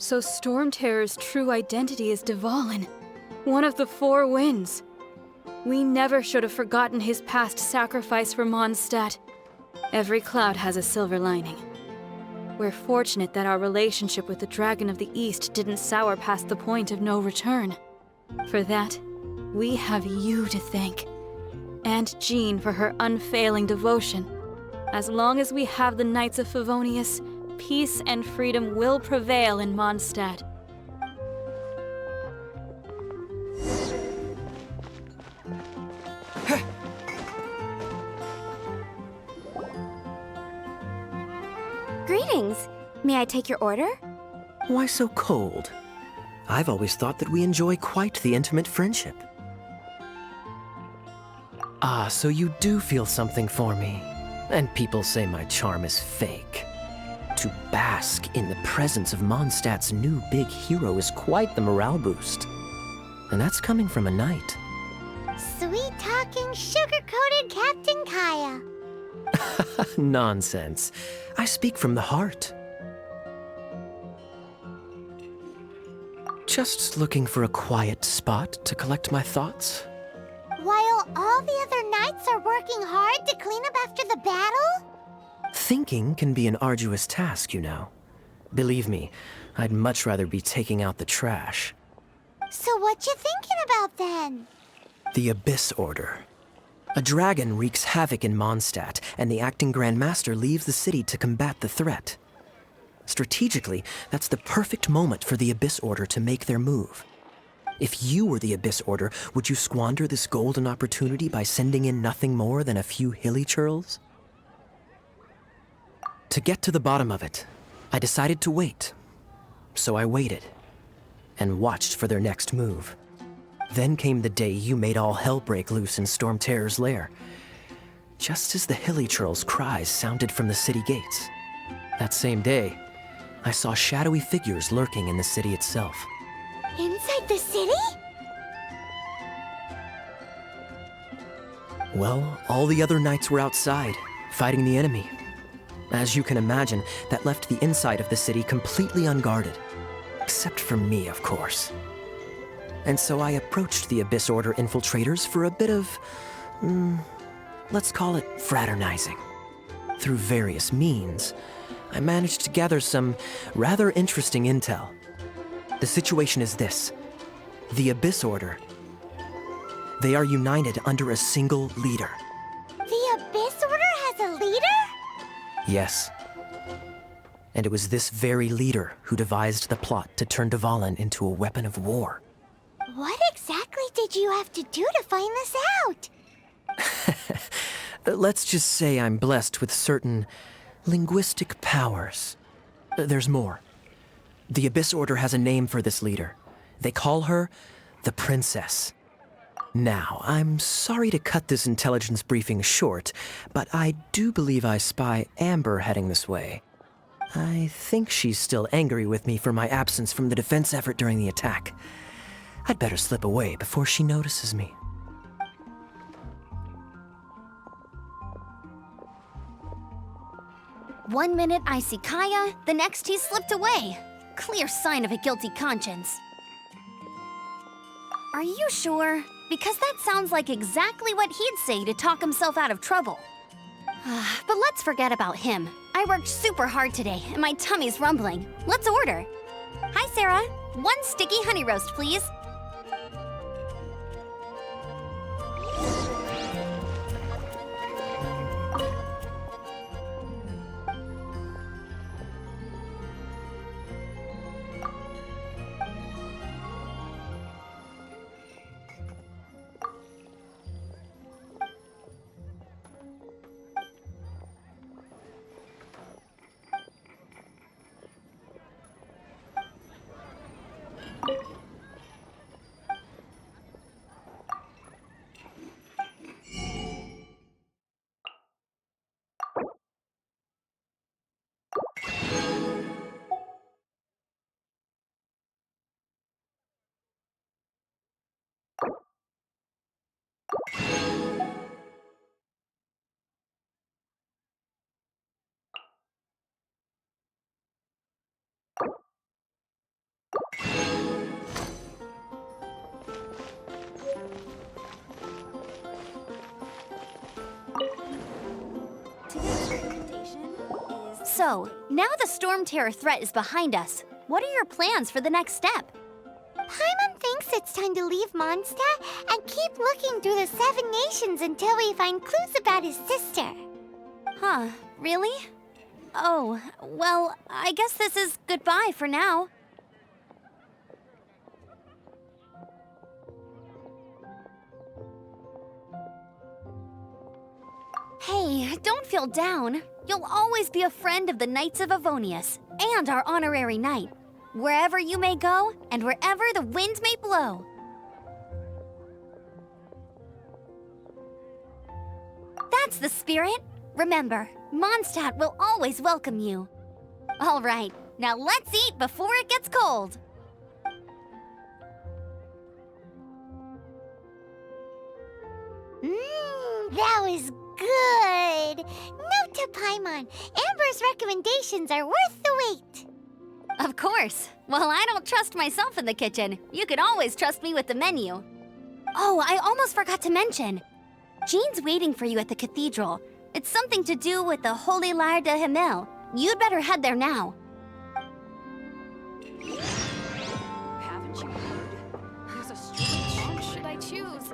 [SPEAKER 10] So Storm Terror's true identity is Dvalin, one of the four winds. We never should have forgotten his past sacrifice for Mondstadt. Every cloud has a silver lining. We're fortunate that our relationship with the Dragon of the East didn't sour past the point of no return. For that, we have you to thank. And Jean for her unfailing devotion. As long as we have the Knights of Favonius, peace and freedom will prevail in Mondstadt.
[SPEAKER 8] Greetings. May I take your order?
[SPEAKER 11] Why so cold? I've always thought that we enjoy quite the intimate friendship. Ah, so you do feel something for me. And people say my charm is fake. To bask in the presence of Mondstadt's new big hero is quite the morale boost. And that's coming from a knight.
[SPEAKER 4] Sweet-talking, sugar-coated Captain Kaya.
[SPEAKER 11] Nonsense. I speak from the heart. Just looking for a quiet spot to collect my thoughts.
[SPEAKER 4] While all the other knights are working hard to clean up after the battle?
[SPEAKER 11] Thinking can be an arduous task, you know. Believe me, I'd much rather be taking out the trash.
[SPEAKER 4] So what you thinking about then?
[SPEAKER 11] The Abyss Order. A dragon wreaks havoc in Mondstadt, and the acting Grand Master leaves the city to combat the threat. Strategically, that's the perfect moment for the Abyss Order to make their move. If you were the Abyss Order, would you squander this golden opportunity by sending in nothing more than a few hilly churls? To get to the bottom of it, I decided to wait. So I waited, and watched for their next move. Then came the day you made all hell break loose in Storm Terror's lair. Just as the hilly churls' cries sounded from the city gates. That same day, I saw shadowy figures lurking in the city itself.
[SPEAKER 4] Inside the city?
[SPEAKER 11] Well, all the other knights were outside, fighting the enemy. As you can imagine, that left the inside of the city completely unguarded. Except for me, of course. And so I approached the Abyss Order infiltrators for a bit of, let's call it fraternizing. Through various means, I managed to gather some rather interesting intel. The situation is this. The Abyss Order. They are united under a single leader.
[SPEAKER 4] The Abyss Order has a leader?
[SPEAKER 11] Yes. And it was this very leader who devised the plot to turn Dvalin into a weapon of war.
[SPEAKER 4] What exactly did you have to do to find this out?
[SPEAKER 11] Let's just say I'm blessed with certain linguistic powers. There's more. The Abyss Order has a name for this leader. They call her the Princess. Now, I'm sorry to cut this intelligence briefing short, but I do believe I spy Amber heading this way. I think she's still angry with me for my absence from the defense effort during the attack. I'd better slip away before she notices me.
[SPEAKER 8] One minute I see Kaya, the next he's slipped away. Clear sign of a guilty conscience. Are you sure? Because that sounds like exactly what he'd say to talk himself out of trouble. But let's forget about him. I worked super hard today, and my tummy's rumbling. Let's order. Hi, Sarah. 1 sticky honey roast, please. So, now the storm terror threat is behind us. What are your plans for the next step?
[SPEAKER 4] Paimon thinks it's time to leave Mondstadt and keep looking through the 7 nations until we find clues about his sister.
[SPEAKER 8] Huh, really? Oh, well, I guess this is goodbye for now. Hey, don't feel down. You'll always be a friend of the Knights of Avonius, and our honorary knight. Wherever you may go, and wherever the wind may blow. That's the spirit. Remember, Mondstadt will always welcome you. All right, now let's eat before it gets cold.
[SPEAKER 4] That was good. Note to Paimon, Amber's recommendations are worth the wait.
[SPEAKER 8] Of course. Well, I don't trust myself in the kitchen. You can always trust me with the menu. Oh, I almost forgot to mention. Jean's waiting for you at the cathedral. It's something to do with the Holy Lyre de Himmel. You'd better head there now.
[SPEAKER 10] Haven't you heard? There's a strange. Which should I choose?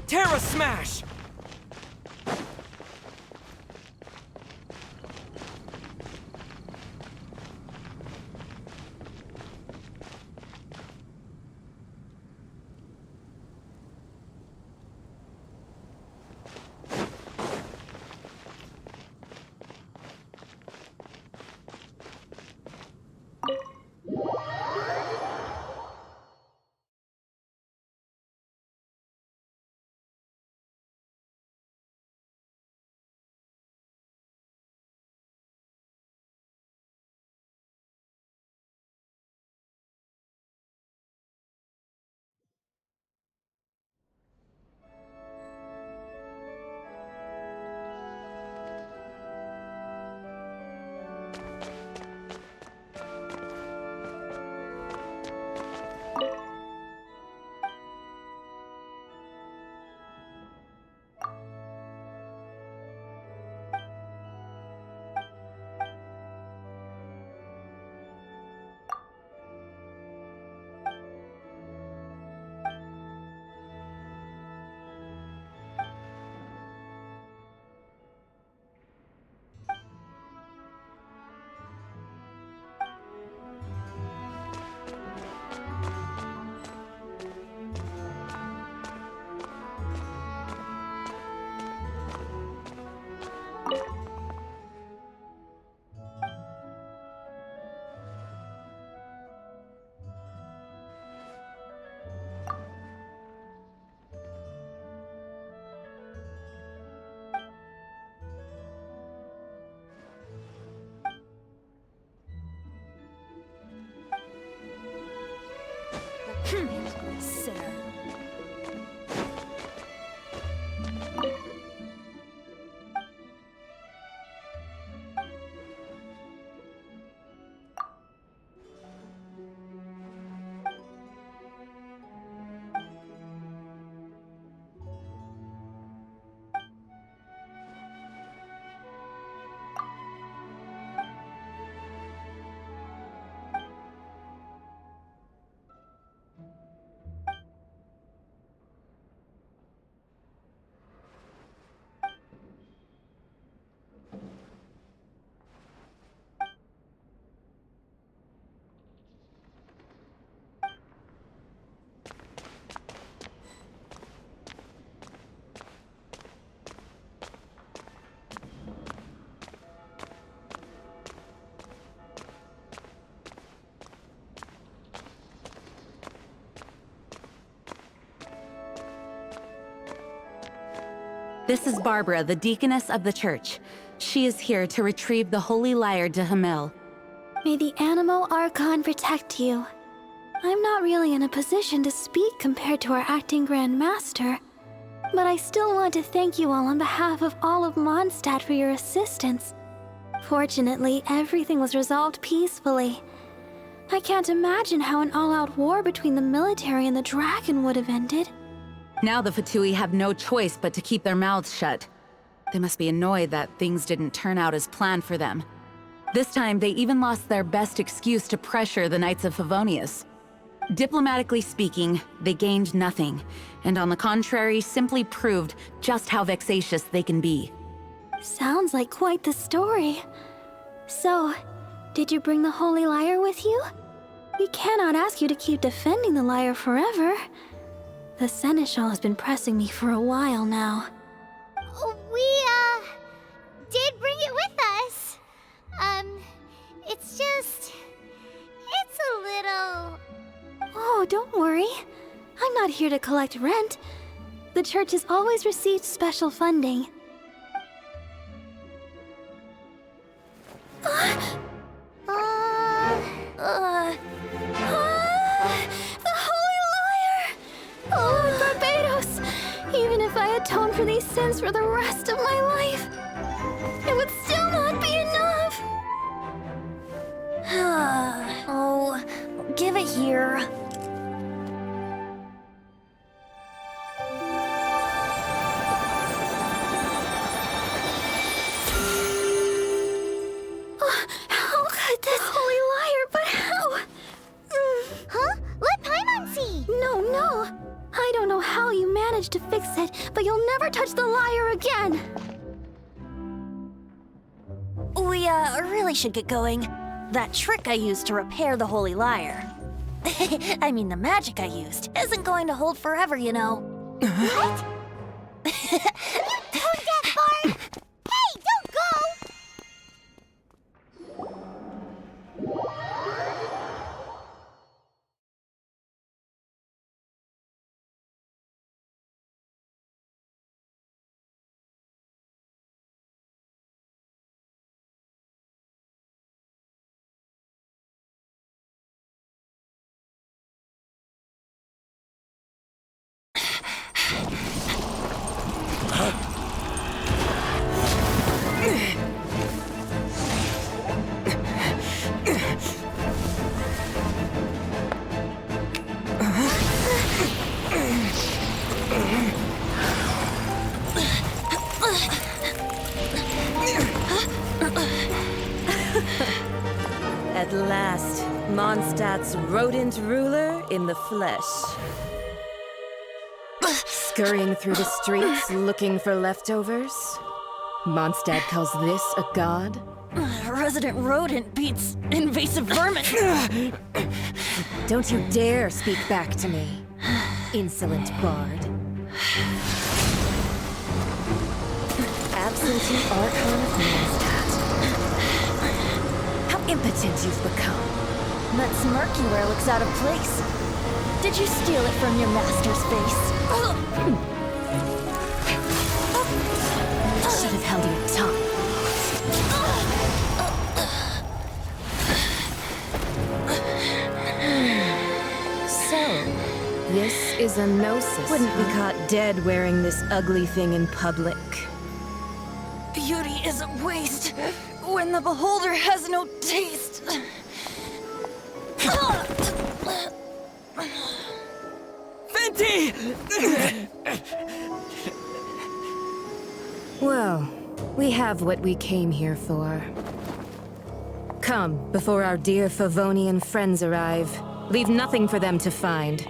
[SPEAKER 11] Terra Smash!
[SPEAKER 3] Sinner.
[SPEAKER 5] This is Barbara, the deaconess of the church. She is here to retrieve the holy lyre to Hamil.
[SPEAKER 8] May the Animo Archon protect you. I'm not really in a position to speak compared to our acting Grand Master, but I still want to thank you all on behalf of all of Mondstadt for your assistance. Fortunately, everything was resolved peacefully. I can't imagine how an all-out war between the military and the dragon would have ended.
[SPEAKER 5] Now the Fatui have no choice but to keep their mouths shut. They must be annoyed that things didn't turn out as planned for them. This time, they even lost their best excuse to pressure the Knights of Favonius. Diplomatically speaking, they gained nothing, and on the contrary, simply proved just how vexatious they can be.
[SPEAKER 8] Sounds like quite the story. So, did you bring the holy lyre with you? We cannot ask you to keep defending the lyre forever. The Seneschal has been pressing me for a while now.
[SPEAKER 4] We, did bring it with us. It's just... it's a little...
[SPEAKER 8] Oh, don't worry. I'm not here to collect rent. The church has always received special funding. The Holy Lyre! Oh, Barbados! Even if I atone for these sins for the rest of my life, it would still not be enough!
[SPEAKER 3] Oh, give it here.
[SPEAKER 8] How could this holy lyre, but how?
[SPEAKER 4] Huh? Let Paimon see!
[SPEAKER 8] No. I don't know how you managed to fix it, but you'll never touch the lyre again!
[SPEAKER 3] We, really should get going. That trick I used to repair the holy lyre. I mean, the magic I used isn't going to hold forever, you know.
[SPEAKER 4] What? Tone deaf, Bard! Hey, don't go!
[SPEAKER 12] At last, Mondstadt's rodent ruler in the flesh. Scurrying through the streets looking for leftovers? Mondstadt calls this a god?
[SPEAKER 3] Resident rodent beats invasive vermin.
[SPEAKER 12] Don't you dare speak back to me, insolent bard. Absentee Archon of Mondstadt. How impotent you've become.
[SPEAKER 3] That smirk you wear looks out of place. Did you steal it from your master's face?
[SPEAKER 12] Should have held your tongue.
[SPEAKER 3] So,
[SPEAKER 12] This is a gnosis. Wouldn't be caught dead wearing this ugly thing in public.
[SPEAKER 3] Beauty is a waste when the beholder has no taste.
[SPEAKER 6] Venti!
[SPEAKER 12] Well, we have what we came here for. Come, before our dear Favonian friends arrive. Leave nothing for them to find.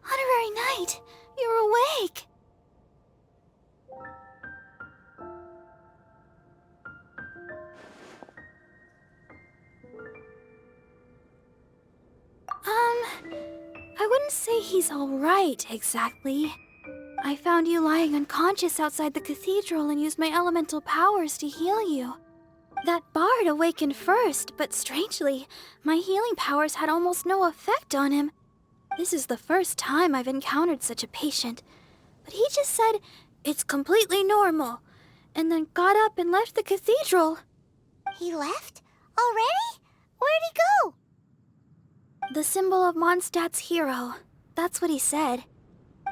[SPEAKER 4] Honorary Knight, you're awake.
[SPEAKER 10] I wouldn't say he's all right, exactly. I found you lying unconscious outside the cathedral and used my elemental powers to heal you. That bard awakened first, but strangely, my healing powers had almost no effect on him. This is the first time I've encountered such a patient, but he just said, "It's completely normal," and then got up and left the cathedral.
[SPEAKER 4] He left? Already? Where'd he go?
[SPEAKER 10] The symbol of Mondstadt's hero. That's what he said.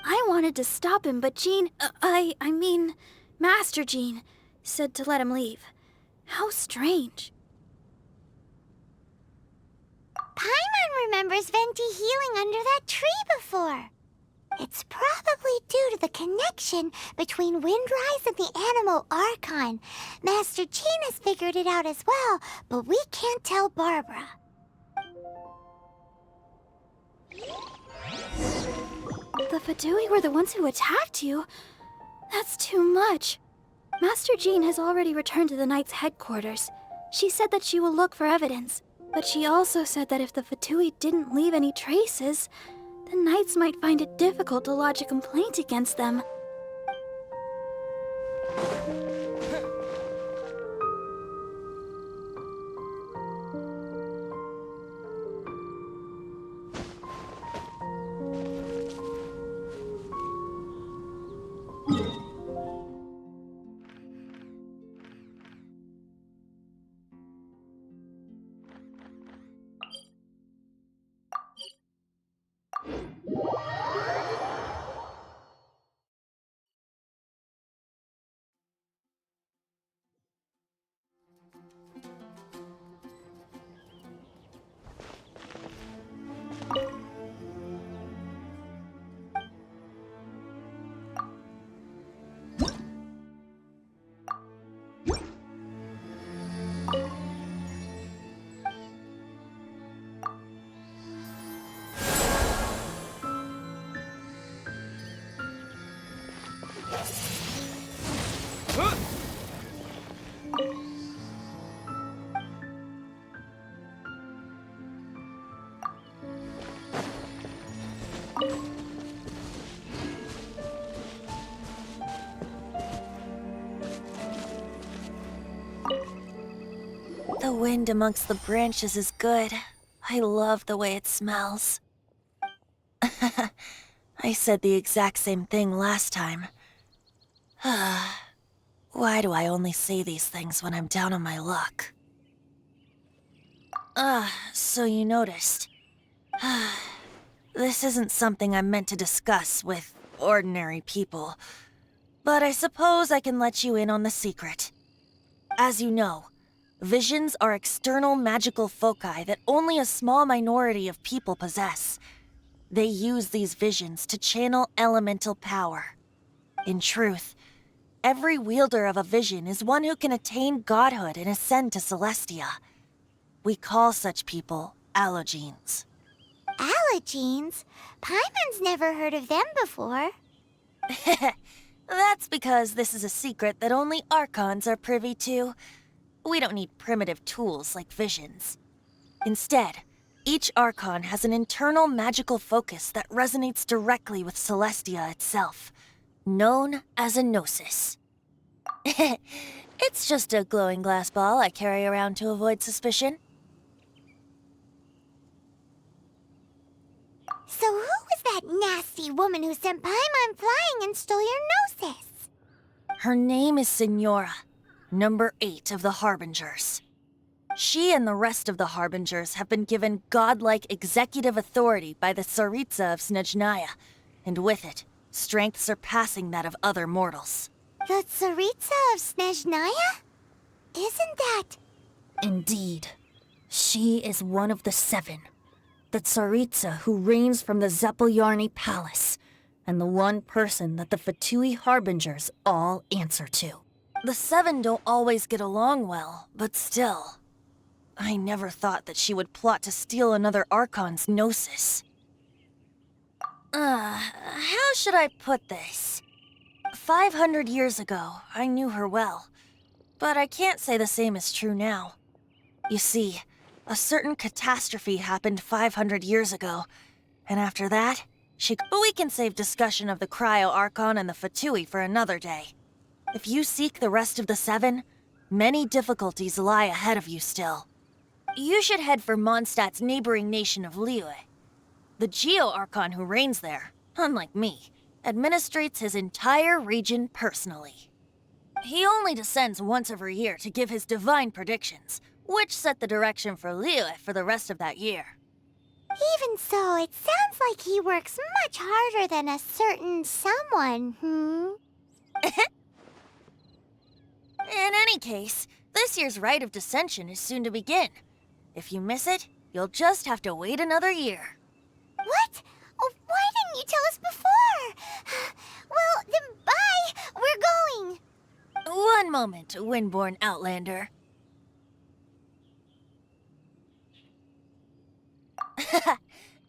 [SPEAKER 10] I wanted to stop him, but Jean, I mean, Master Jean, said to let him leave. How strange.
[SPEAKER 4] Paimon remembers Venti healing under that tree before. It's probably due to the connection between Windrise and the Animal Archon. Master Jean has figured it out as well, but we can't tell Barbara.
[SPEAKER 10] The Fadui were the ones who attacked you? That's too much. Master Jean has already returned to the Knight's headquarters. She said that she will look for evidence, but she also said that if the Fatui didn't leave any traces, the Knights might find it difficult to lodge a complaint against them.
[SPEAKER 3] The wind amongst the branches is good. I love the way it smells. I said the exact same thing last time. Why do I only say these things when I'm down on my luck? So you noticed. This isn't something I'm meant to discuss with ordinary people, but I suppose I can let you in on the secret. As you know, visions are external magical foci that only a small minority of people possess. They use these visions to channel elemental power. In truth, every wielder of a vision is one who can attain godhood and ascend to Celestia. We call such people allogenes.
[SPEAKER 4] Allogenes? Paimon's never heard of them before.
[SPEAKER 3] That's because this is a secret that only Archons are privy to. We don't need primitive tools like visions. Instead, each Archon has an internal magical focus that resonates directly with Celestia itself, known as a gnosis. It's just a glowing glass ball I carry around to avoid suspicion.
[SPEAKER 4] that nasty woman who sent Paimon flying and stole your gnosis?
[SPEAKER 3] Her name is Signora, number 8 of the Harbingers. She and the rest of the Harbingers have been given godlike executive authority by the Tsaritsa of Snezhnaya, and with it, strength surpassing that of other mortals.
[SPEAKER 4] The Tsaritsa of Snezhnaya? Isn't that...
[SPEAKER 3] Indeed. She is one of the 7. The Tsaritsa who reigns from the Zepelyarny Palace, and the one person that the Fatui Harbingers all answer to. The 7 don't always get along well, but still. I never thought that she would plot to steal another Archon's gnosis. How should I put this? 500 years ago, I knew her well, but I can't say the same is true now. You see, a certain catastrophe happened 500 years ago, and after that, But we can save discussion of the Cryo Archon and the Fatui for another day. If you seek the rest of the 7, many difficulties lie ahead of you still. You should head for Mondstadt's neighboring nation of Liyue. The Geo Archon who reigns there, unlike me, administrates his entire region personally. He only descends once every year to give his divine predictions, which set the direction for Liyue for the rest of that year.
[SPEAKER 4] Even so, it sounds like he works much harder than a certain someone,
[SPEAKER 3] In any case, this year's Rite of Descension is soon to begin. If you miss it, you'll just have to wait another year.
[SPEAKER 4] What? Oh, why didn't you tell us before? Well, then bye! We're going!
[SPEAKER 3] One moment, Windborn Outlander.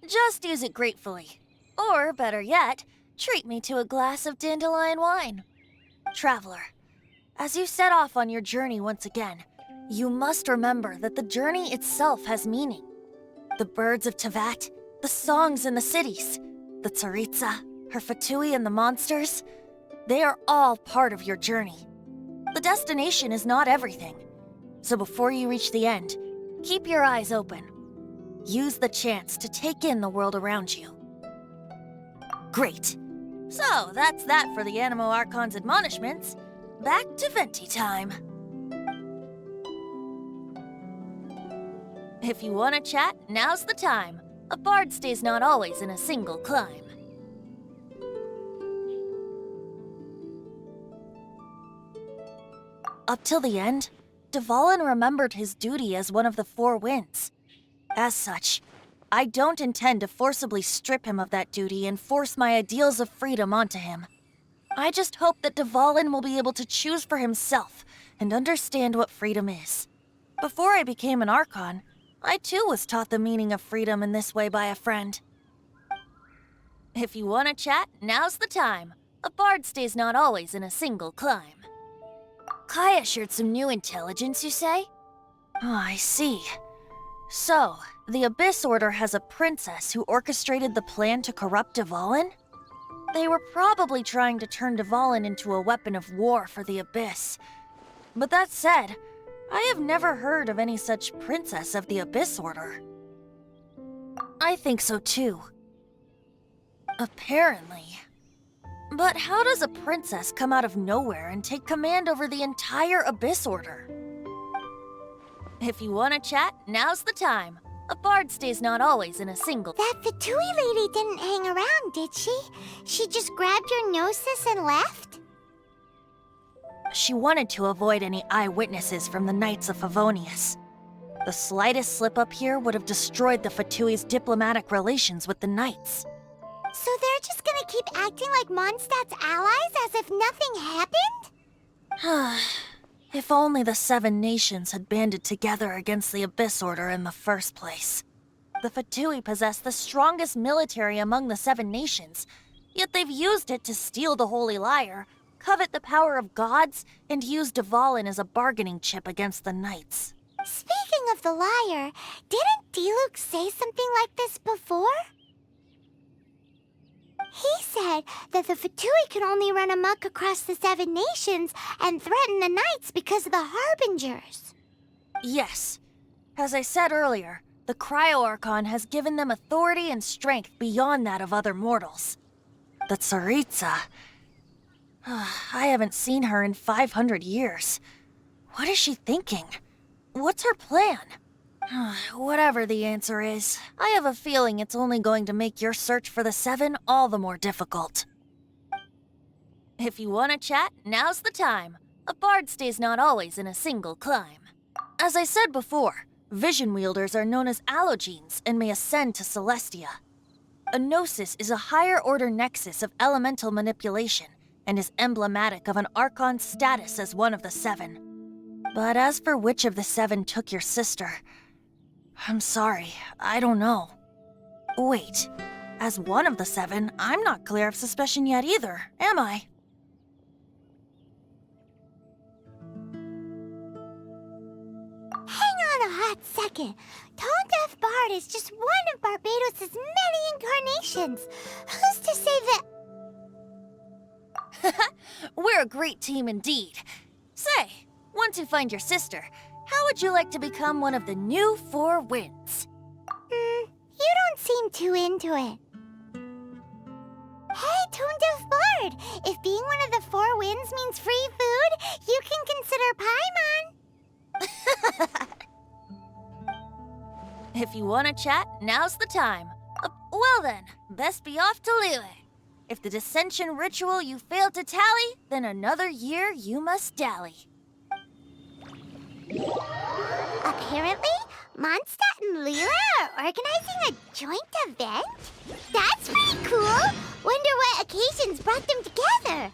[SPEAKER 3] Just use it gratefully. Or, better yet, treat me to a glass of dandelion wine. Traveler, as you set off on your journey once again, you must remember that the journey itself has meaning. The birds of Tevat, the songs in the cities, the Tsaritsa, her Fatui and the monsters, they are all part of your journey. The destination is not everything. So before you reach the end, keep your eyes open. Use the chance to take in the world around you. Great. So, that's that for the Animo Archon's admonishments. Back to Venti time. If you want to chat, now's the time. A bard stays not always in a single clime. Up till the end, Dvalin remembered his duty as one of the 4 winds. As such, I don't intend to forcibly strip him of that duty and force my ideals of freedom onto him. I just hope that Dvalin will be able to choose for himself and understand what freedom is. Before I became an Archon, I too was taught the meaning of freedom in this way by a friend. If you want to chat, now's the time. A bard stays not always in a single clime. Kaya shared some new intelligence, you say? Oh, I see. So, the Abyss Order has a princess who orchestrated the plan to corrupt Dvalin? They were probably trying to turn Dvalin into a weapon of war for the Abyss. But that said, I have never heard of any such princess of the Abyss Order. I think so too. Apparently. But how does a princess come out of nowhere and take command over the entire Abyss Order? If you want to chat, now's the time. A bard stays not always in a single...
[SPEAKER 4] That Fatui lady didn't hang around, did she? She just grabbed your gnosis and left?
[SPEAKER 3] She wanted to avoid any eyewitnesses from the Knights of Favonius. The slightest slip-up here would have destroyed the Fatui's diplomatic relations with the Knights.
[SPEAKER 4] So they're just gonna keep acting like Mondstadt's allies as if nothing happened?
[SPEAKER 3] If only the 7 nations had banded together against the Abyss Order in the first place. The Fatui possess the strongest military among the 7 nations, yet they've used it to steal the Holy Lyre, covet the power of gods, and use Dvalin as a bargaining chip against the Knights.
[SPEAKER 4] Speaking of the Lyre, didn't Diluc say something like this before? He said that the Fatui could only run amok across the 7 nations and threaten the Knights because of the Harbingers.
[SPEAKER 3] Yes. As I said earlier, The Cryo-Archon has given them authority and strength beyond that of other mortals. The Tsaritsa... I haven't seen her in 500 years. What is she thinking? What's her plan? Whatever the answer is, I have a feeling it's only going to make your search for the Seven all the more difficult. If you want to chat, now's the time. A bard stays not always in a single climb. As I said before, vision wielders are known as allogenes and may ascend to Celestia. A gnosis is a higher-order nexus of elemental manipulation and is emblematic of an Archon's status as one of the Seven. But as for which of the Seven took your sister, I'm sorry, I don't know. Wait, as one of the Seven, I'm not clear of suspicion yet either, am I?
[SPEAKER 4] Hang on a hot second. Tone Deaf Bard is just one of Barbados' many incarnations. Who's to say that...
[SPEAKER 3] We're a great team indeed. Say, once you find your sister, how would you like to become one of the new Four Winds?
[SPEAKER 4] You don't seem too into it. Hey, Tone Deaf Bard! If being one of the Four Winds means free food, you can consider Paimon.
[SPEAKER 3] If you want to chat, now's the time. Well then, best be off to Lille. If the dissension ritual you failed to tally, then another year you must dally.
[SPEAKER 4] Apparently, Mondstadt and Lila are organizing a joint event? That's pretty cool! Wonder what occasions brought them together.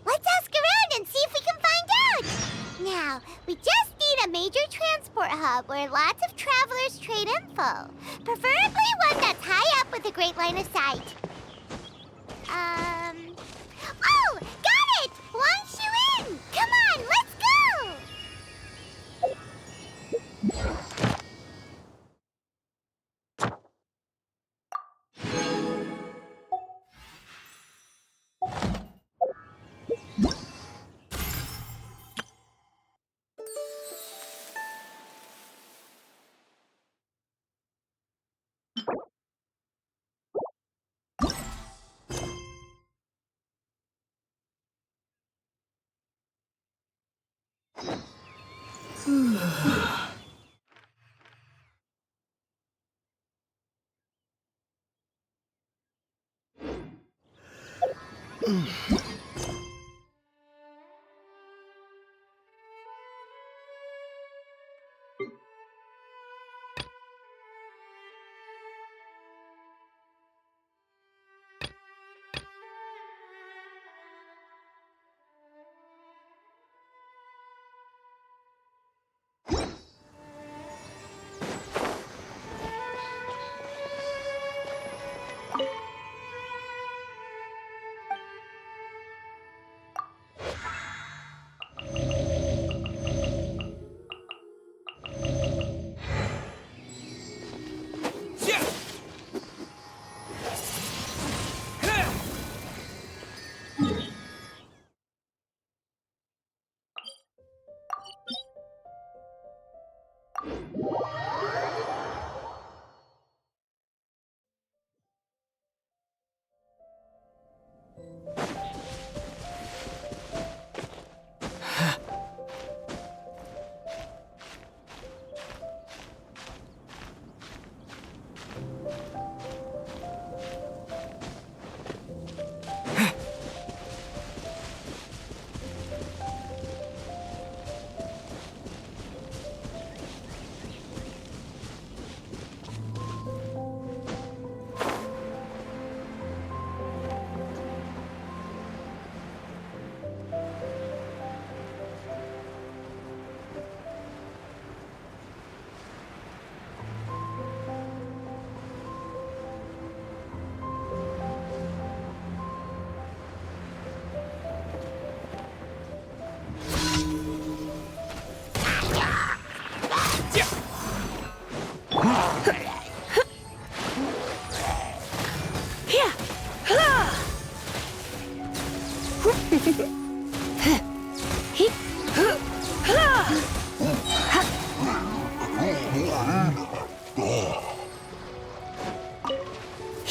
[SPEAKER 4] Let's ask around and see if we can find out! Now, we just need a major transport hub where lots of travelers trade info. Preferably one that's high up with a great line of sight. Oh! Got it! Launch you in! Come on, let's go!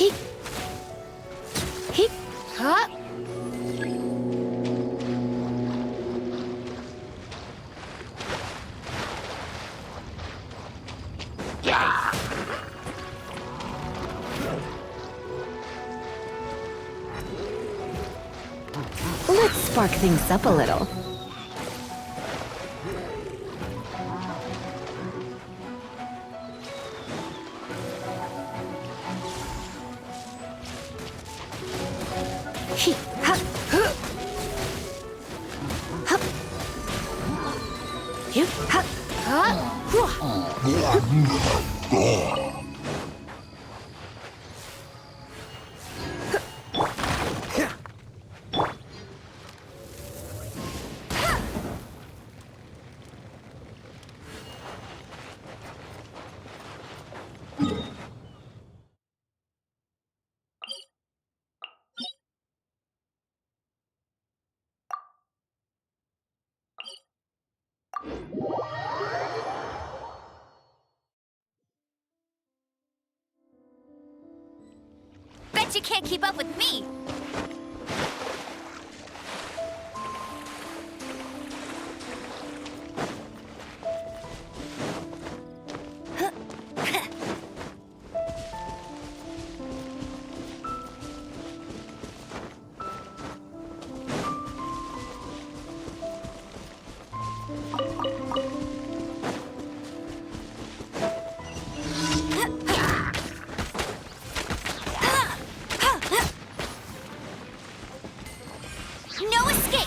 [SPEAKER 8] Heek. Heek. Huh?
[SPEAKER 12] Let's spark things up a little.
[SPEAKER 8] Heek. Huh. Huh. Huh. Heek. Huh. Huh. Bet you can't keep up with me! No escape!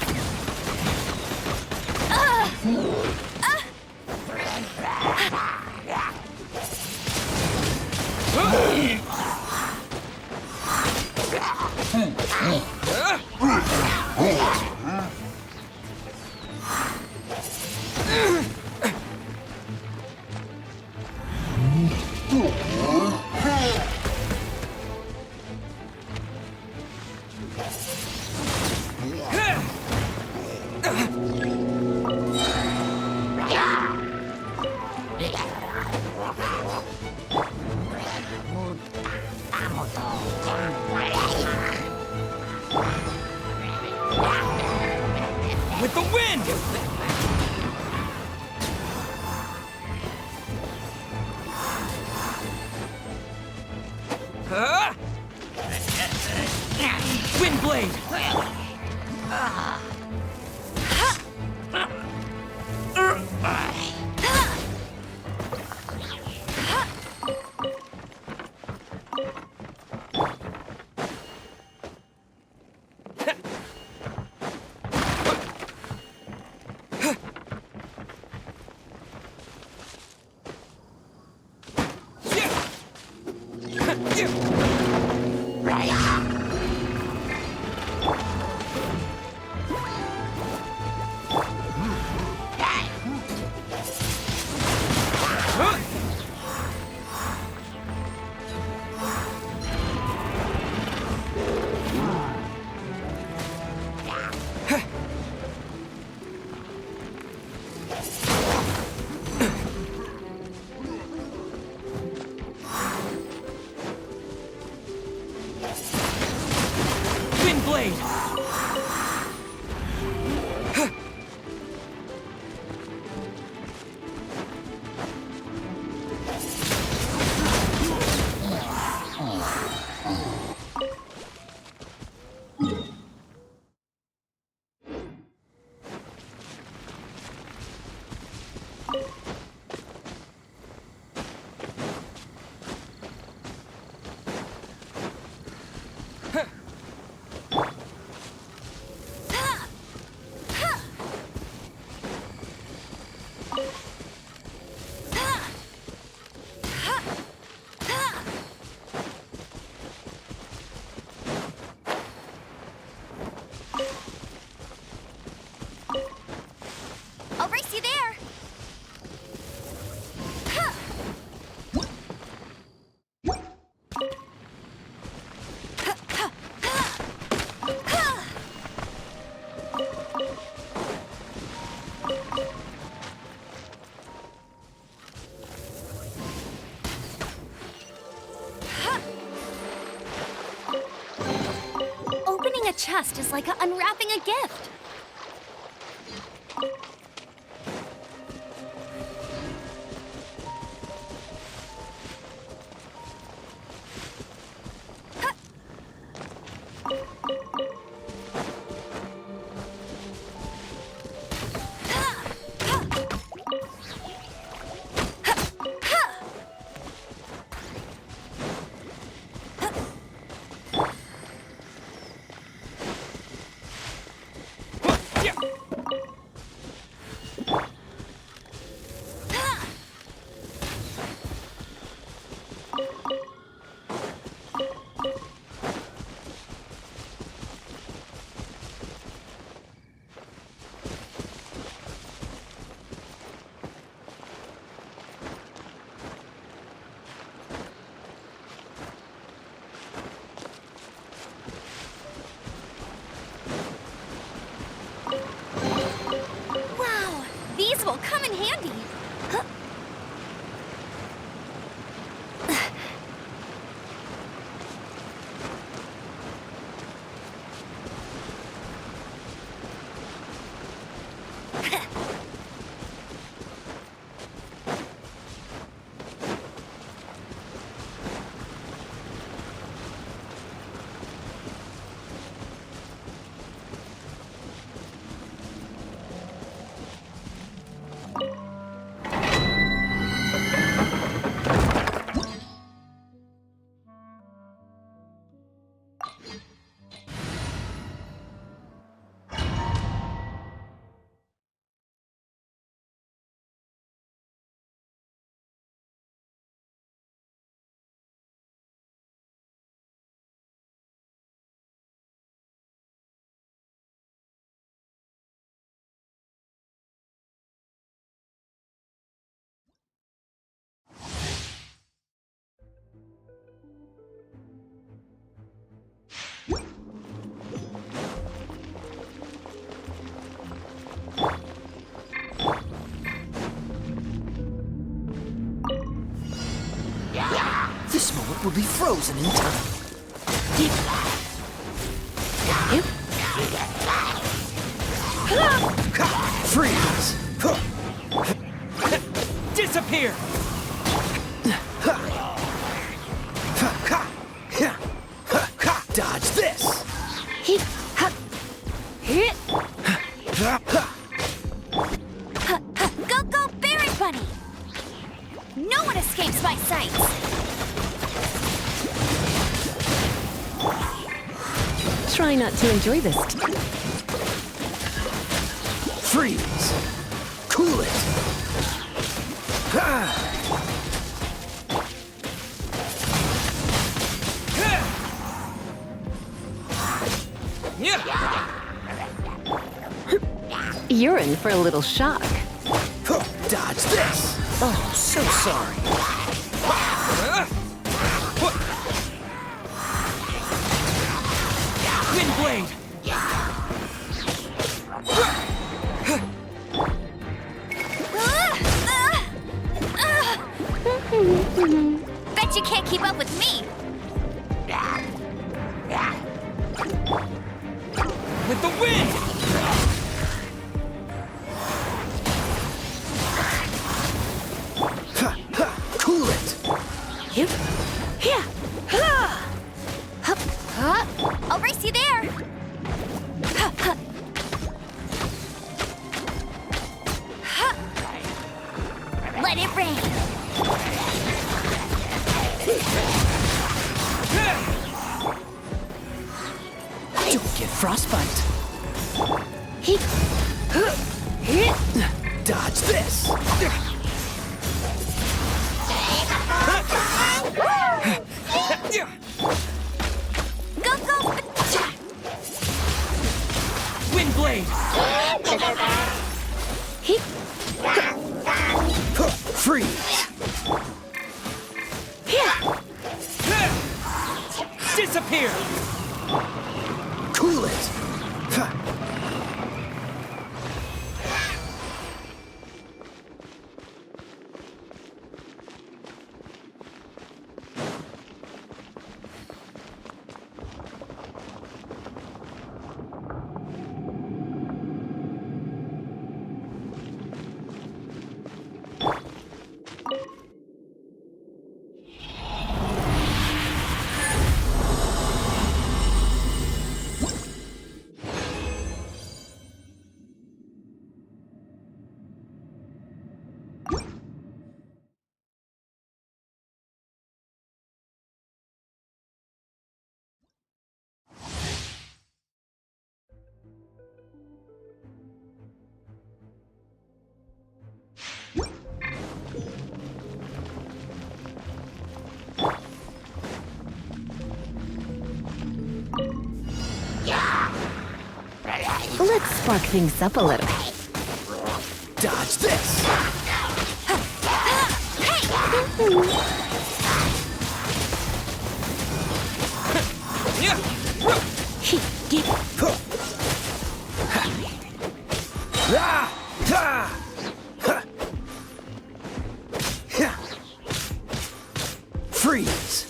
[SPEAKER 6] With the wind! Wind blade!
[SPEAKER 8] chest is like unwrapping a gift. These will come in handy.
[SPEAKER 11] This moment will be frozen in time. Freeze!
[SPEAKER 6] Disappear!
[SPEAKER 11] Dodge this!
[SPEAKER 8] Go, go, Berry Bunny! No one escapes my sights!
[SPEAKER 12] Try not to enjoy this.
[SPEAKER 11] Freeze! Cool it!
[SPEAKER 12] You're in for a little shock.
[SPEAKER 11] Dodge this! Oh, so sorry.
[SPEAKER 6] Wind blade!
[SPEAKER 8] Bet you can't keep up with me!
[SPEAKER 6] With the wind!
[SPEAKER 11] Cool it!
[SPEAKER 8] I'll race you there! Let it rain!
[SPEAKER 11] Don't get frostbite. Dodge this!
[SPEAKER 8] Go, go!
[SPEAKER 6] Wind blade!
[SPEAKER 11] Freeze!
[SPEAKER 6] Disappear!
[SPEAKER 11] Cool it!
[SPEAKER 1] Let's spark things up a little.
[SPEAKER 11] Dodge this! Freeze!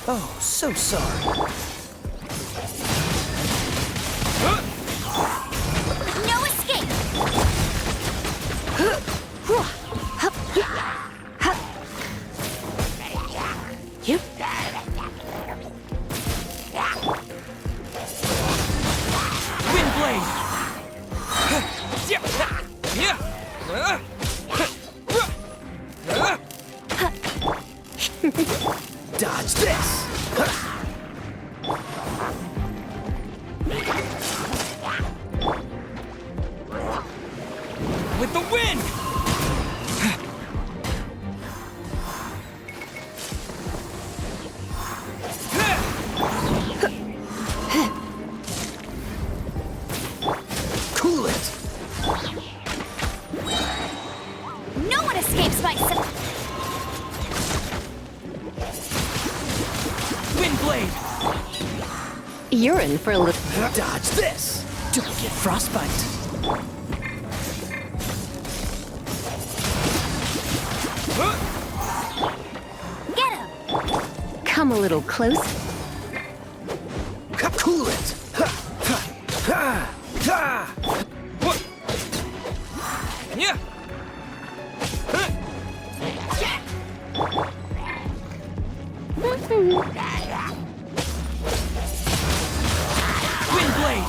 [SPEAKER 11] Oh, so sorry.
[SPEAKER 8] No escape!
[SPEAKER 6] Wind blade!
[SPEAKER 11] Dodge this!
[SPEAKER 6] With the wind!
[SPEAKER 11] Cool it!
[SPEAKER 8] No one escapes my...
[SPEAKER 6] Wind blade!
[SPEAKER 1] You're in for a little.
[SPEAKER 11] Dodge this! Don't get frostbite!
[SPEAKER 8] Get him!
[SPEAKER 1] Come a little close.
[SPEAKER 11] Cool it!
[SPEAKER 6] Yeah! Wind blade!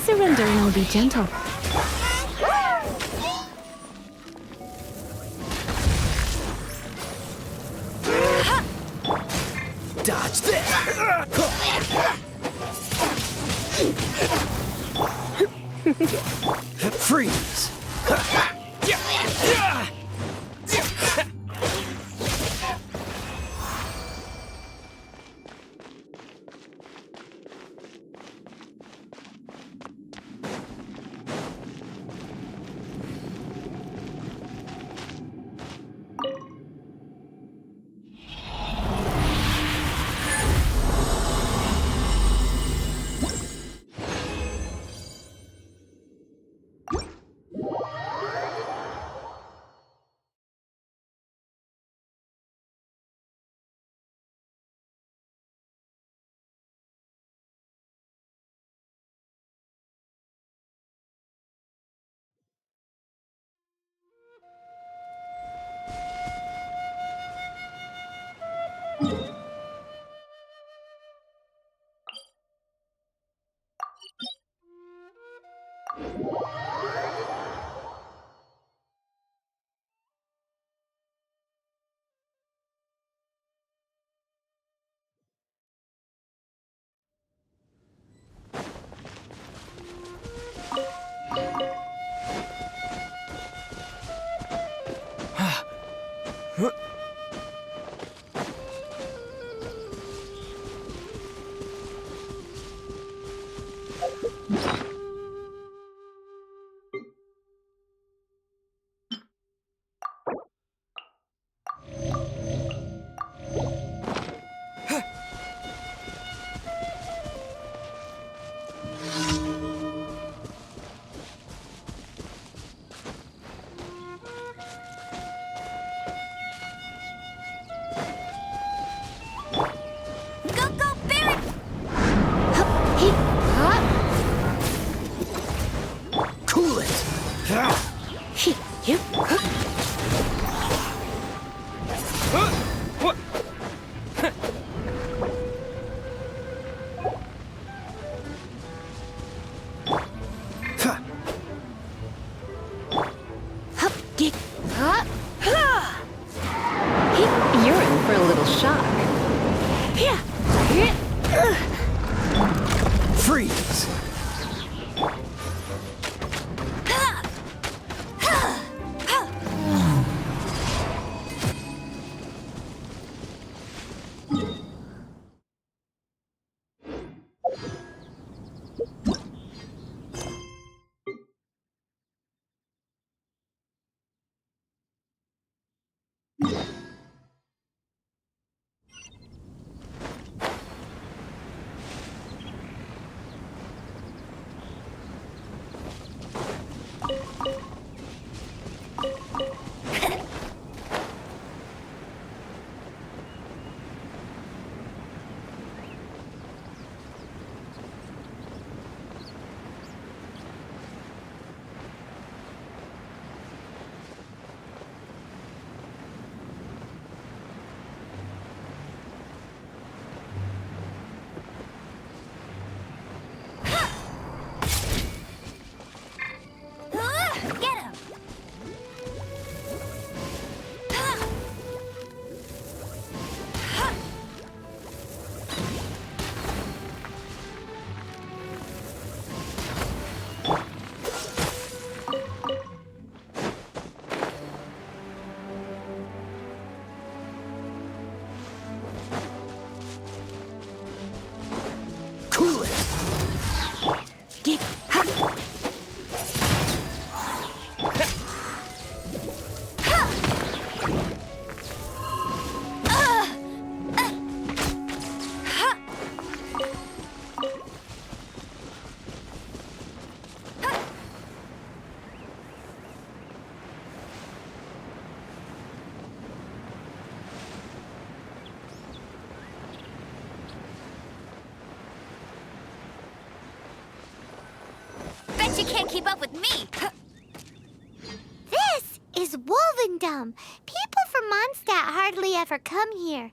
[SPEAKER 1] Surrendering will be gentle.
[SPEAKER 11] Dodge this! Freeze!
[SPEAKER 1] You're in for a little shock.
[SPEAKER 11] Freeze!
[SPEAKER 8] can't keep up with me!
[SPEAKER 4] This is Wolvendom. People from Mondstadt hardly ever come here.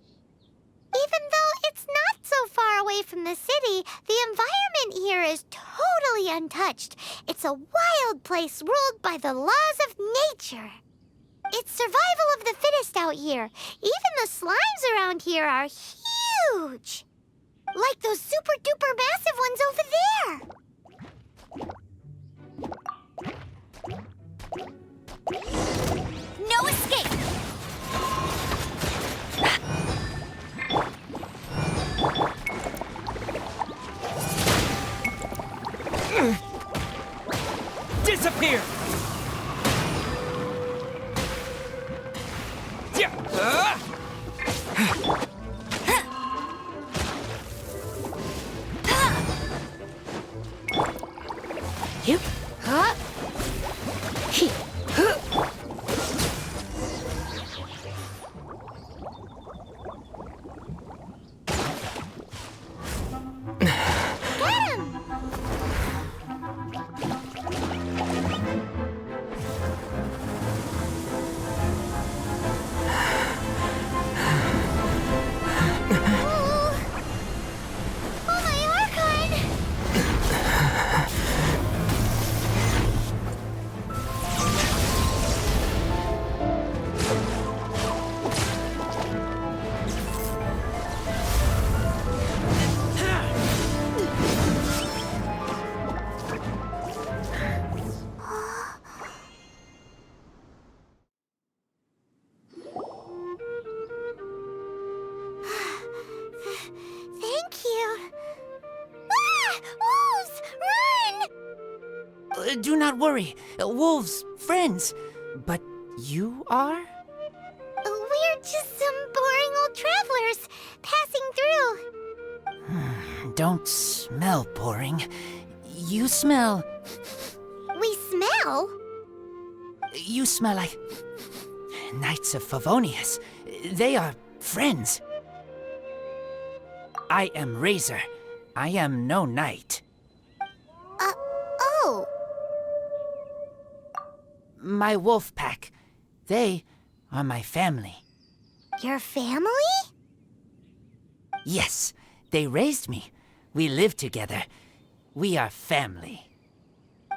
[SPEAKER 4] Even though it's not so far away from the city, the environment here is totally untouched. It's a wild place ruled by the laws of nature. It's survival of the fittest out here. Even the slimes around here are huge. Like those super-duper massive ones over there.
[SPEAKER 8] No escape!
[SPEAKER 6] Disappear!
[SPEAKER 1] You? Huh? He.
[SPEAKER 6] Do not worry. Wolves, friends. But you are?
[SPEAKER 4] We're just some boring old travelers passing through.
[SPEAKER 6] Don't smell boring. You smell...
[SPEAKER 4] We smell?
[SPEAKER 6] You smell like... Knights of Favonius. They are friends. I am Razor. I am no knight.
[SPEAKER 4] Oh.
[SPEAKER 6] My wolf pack. They are my family.
[SPEAKER 4] Your family?
[SPEAKER 6] Yes, they raised me. We live together. We are family.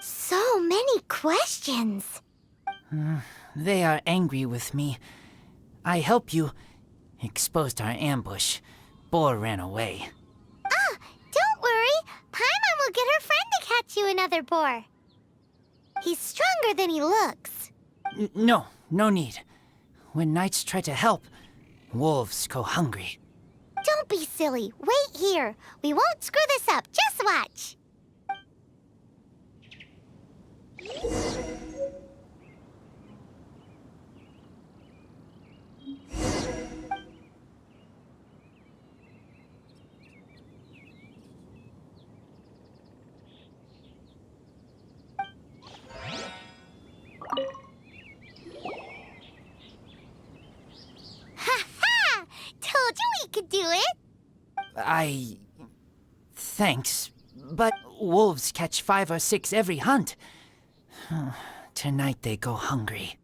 [SPEAKER 4] So many questions.
[SPEAKER 6] They are angry with me. I helped you. Exposed our ambush. Boro ran away.
[SPEAKER 4] Ah, don't worry. Paimon will get her friend to catch you another boar. He's stronger than he looks.
[SPEAKER 6] No need. When knights try to help, wolves go hungry.
[SPEAKER 4] Don't be silly. Wait here. We won't screw this up. Just watch. Ha-ha! Told you we could do it.
[SPEAKER 6] Thanks, but wolves catch 5 or 6 every hunt. Tonight they go hungry.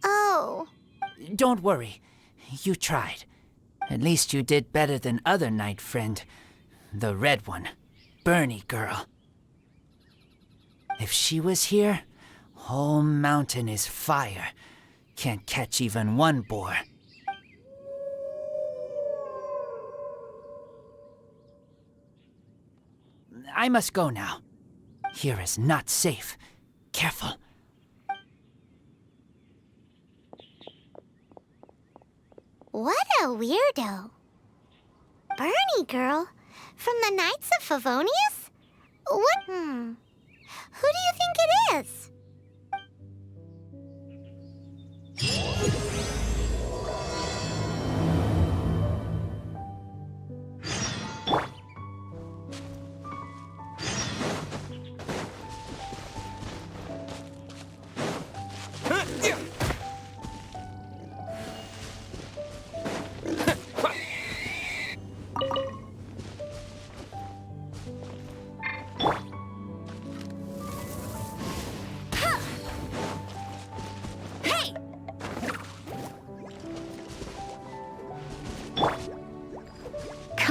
[SPEAKER 4] Oh.
[SPEAKER 6] Don't worry. You tried. At least you did better than other knight friend. The red one. Bernie girl. If she was here, whole mountain is fire. Can't catch even one boar. I must go now. Here is not safe. Careful.
[SPEAKER 4] What a weirdo. Bernie girl? From the Knights of Favonius? What? Who do you think it is?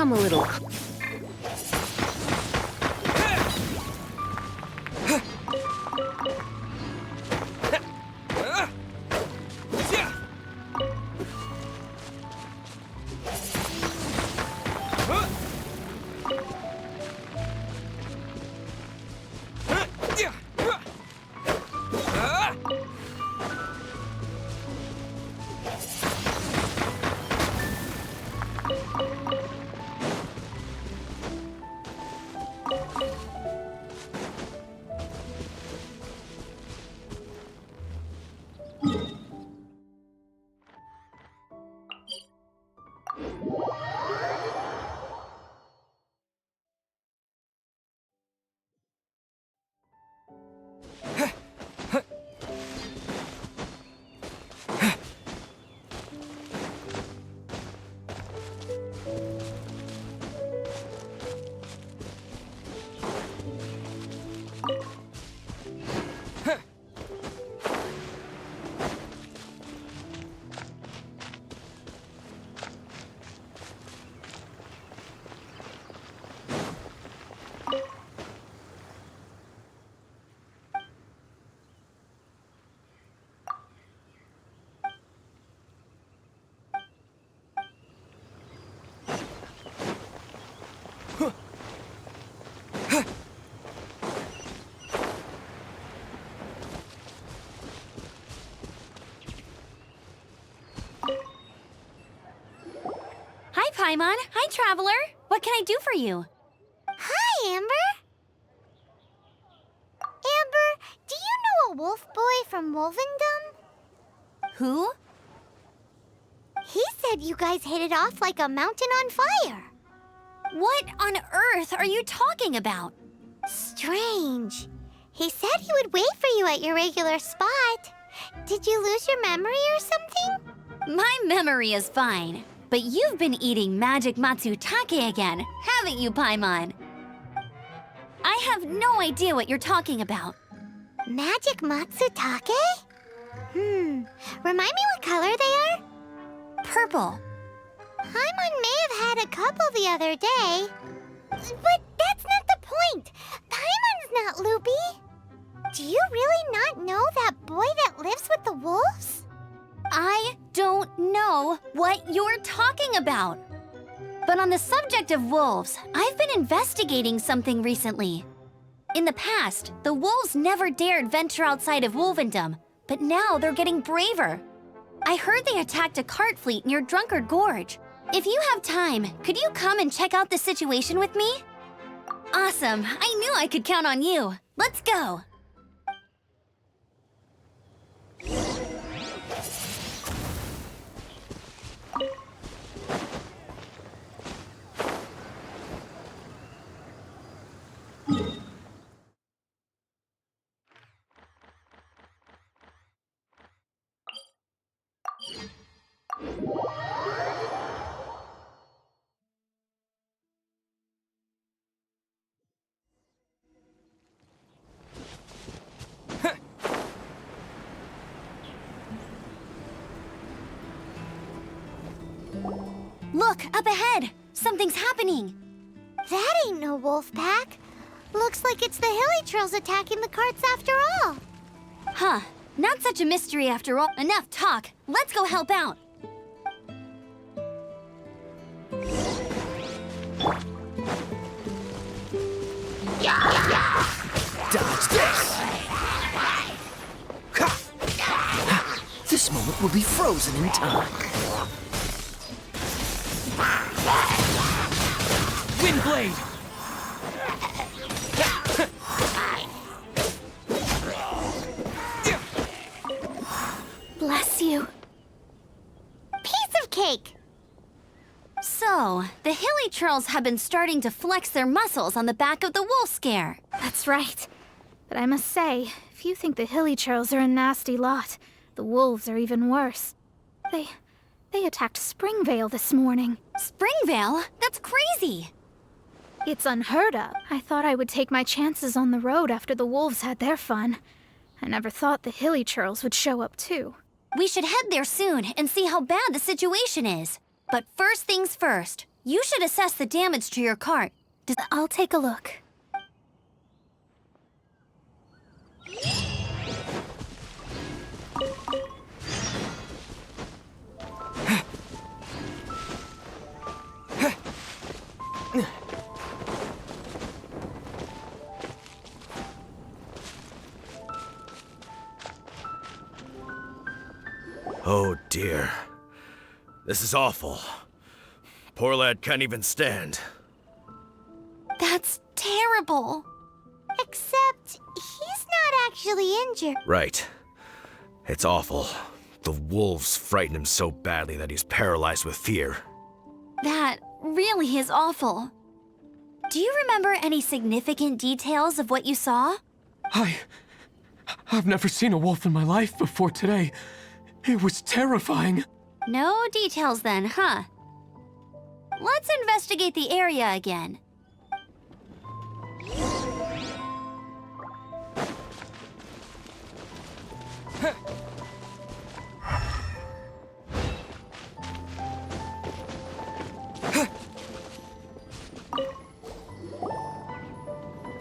[SPEAKER 5] Come a little.
[SPEAKER 8] Hi, Paimon. Hi, Traveler. What can I do for you?
[SPEAKER 4] Hi, Amber. Amber, do you know a wolf boy from Wolvendom?
[SPEAKER 8] Who?
[SPEAKER 4] He said you guys hit it off like a mountain on fire.
[SPEAKER 8] What on earth are you talking about?
[SPEAKER 4] Strange. He said he would wait for you at your regular spot. Did you lose your memory or something?
[SPEAKER 8] My memory is fine, but you've been eating magic matsutake again, haven't you, Paimon? I have no idea what you're talking about.
[SPEAKER 4] Magic matsutake? Remind me what color they are?
[SPEAKER 8] Purple.
[SPEAKER 4] Paimon may have had a couple the other day. But that's not the point. Paimon's not loopy. Do you really not know that boy that lives with the wolves?
[SPEAKER 8] I don't know what you're talking about. But on the subject of wolves, I've been investigating something recently. In the past, the wolves never dared venture outside of Wolvendom, but now they're getting braver. I heard they attacked a cart fleet near Drunkard Gorge. If you have time, could you come and check out the situation with me? Awesome, I knew I could count on you. Let's go. Look, up ahead! Something's happening!
[SPEAKER 4] That ain't no wolf pack. Looks like it's the hilly trolls attacking the carts after all.
[SPEAKER 8] Huh, not such a mystery after all. Enough talk, let's go help out!
[SPEAKER 11] Dodge this! This moment will be frozen in time. Windblade!
[SPEAKER 4] Bless you. Piece of cake.
[SPEAKER 8] So, the hilly trolls have been starting to flex their muscles on the back of the wolf scare.
[SPEAKER 10] That's right. But I must say, if you think the hilly trolls are a nasty lot, the wolves are even worse. They attacked Springvale this morning.
[SPEAKER 8] Springvale? That's crazy!
[SPEAKER 10] It's unheard of. I thought I would take my chances on the road after the wolves had their fun. I never thought the hilly trolls would show up too.
[SPEAKER 8] We should head there soon and see how bad the situation is. But first things first, You should assess the damage to your cart.
[SPEAKER 4] I'll take a look.
[SPEAKER 13] Oh dear. This is awful. Poor lad can't even stand.
[SPEAKER 8] That's terrible.
[SPEAKER 4] Except, he's not actually injured.
[SPEAKER 13] Right. It's awful. The wolves frighten him so badly that he's paralyzed with fear.
[SPEAKER 8] That really is awful. Do you remember any significant details of what you saw?
[SPEAKER 2] I've never seen a wolf in my life before today. It was terrifying.
[SPEAKER 8] No details then, huh? Let's investigate the area again.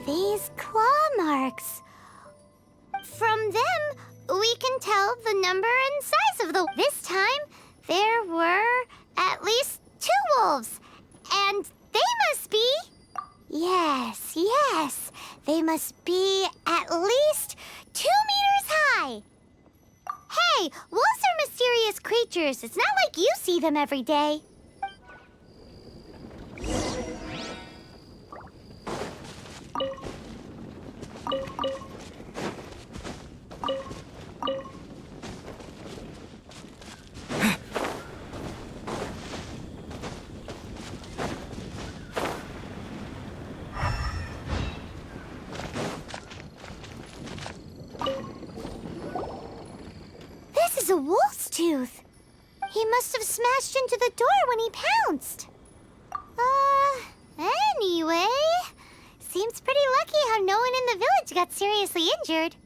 [SPEAKER 4] These claw marks. From them, we can tell the number and size of the... This time, there were at least 2 wolves. And they must be... Yes, they must be at least 2 meters high. Hey, wolves are mysterious creatures. It's not like you see them every day. This is a wolf's tooth. He must have smashed into the door when he pounced. Anyway, seems pretty lucky how no one in the village got seriously injured.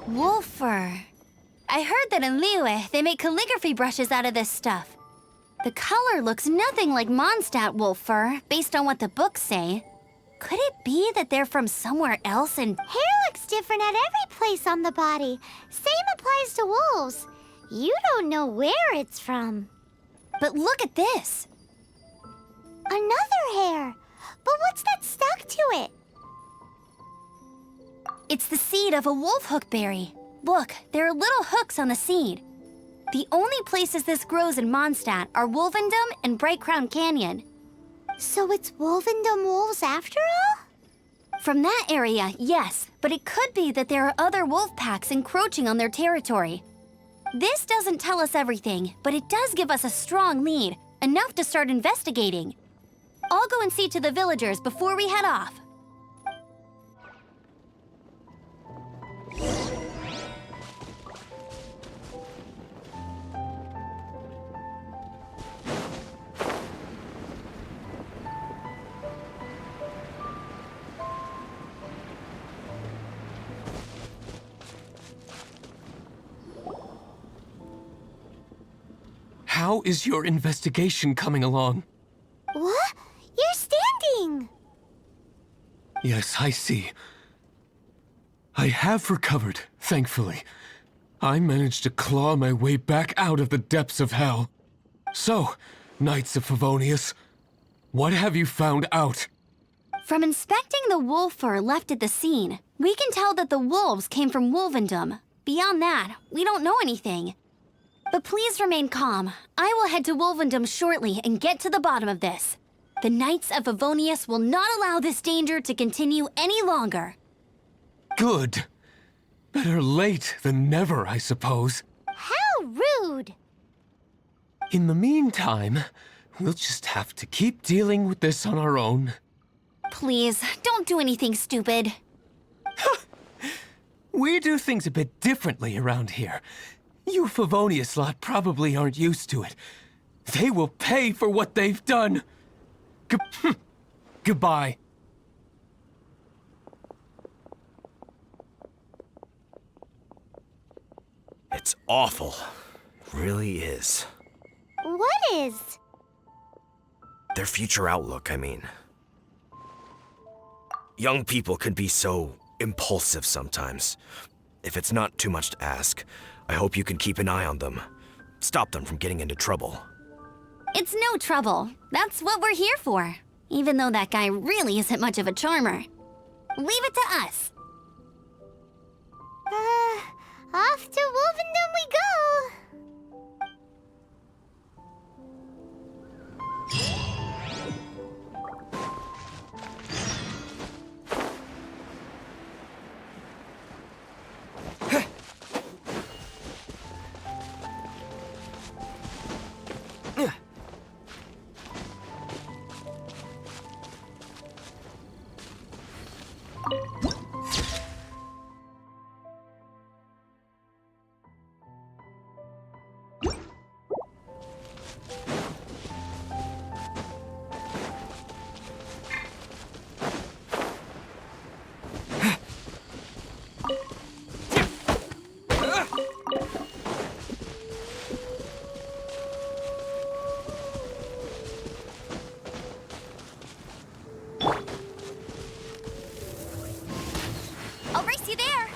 [SPEAKER 8] Wolf fur. I heard that in Liyue, they make calligraphy brushes out of this stuff. The color looks nothing like Mondstadt wolf fur, based on what the books say. Could it be that they're from somewhere else and...
[SPEAKER 4] Hair looks different at every place on the body. Same applies to wolves. You don't know where it's from.
[SPEAKER 8] But look at this.
[SPEAKER 4] Another hair. But what's that stuck to it?
[SPEAKER 8] It's the seed of a wolf hook berry. Look, there are little hooks on the seed. The only places this grows in Mondstadt are Wolvendom and Bright Crown Canyon.
[SPEAKER 4] So it's Wolvendom wolves after all?
[SPEAKER 8] From that area, yes, but it could be that there are other wolf packs encroaching on their territory. This doesn't tell us everything, but it does give us a strong lead, enough to start investigating. I'll go and see to the villagers before we head off.
[SPEAKER 2] How is your investigation coming along?
[SPEAKER 4] What? You're standing!
[SPEAKER 2] Yes, I see. I have recovered, thankfully. I managed to claw my way back out of the depths of hell. So, Knights of Favonius, what have you found out?
[SPEAKER 8] From inspecting the wolf fur left at the scene, we can tell that the wolves came from Wolvendom. Beyond that, we don't know anything. But please remain calm. I will head to Wolvendom shortly and get to the bottom of this. The Knights of Favonius will not allow this danger to continue any longer.
[SPEAKER 2] Good. Better late than never, I suppose.
[SPEAKER 4] How rude!
[SPEAKER 2] In the meantime, we'll just have to keep dealing with this on our own.
[SPEAKER 8] Please, don't do anything stupid.
[SPEAKER 2] We do things a bit differently around here.
[SPEAKER 14] You Favonius lot probably aren't used to it. They will pay for what they've done. Goodbye.
[SPEAKER 13] It's awful. Really is.
[SPEAKER 4] What is?
[SPEAKER 13] Their future outlook, I mean. Young people can be so impulsive sometimes. If it's not too much to ask, I hope you can keep an eye on them. Stop them from getting into trouble.
[SPEAKER 8] It's no trouble. That's what we're here for. Even though that guy really isn't much of a charmer. Leave it to us.
[SPEAKER 4] Off to Wolvendom we go!
[SPEAKER 8] I'll race you there.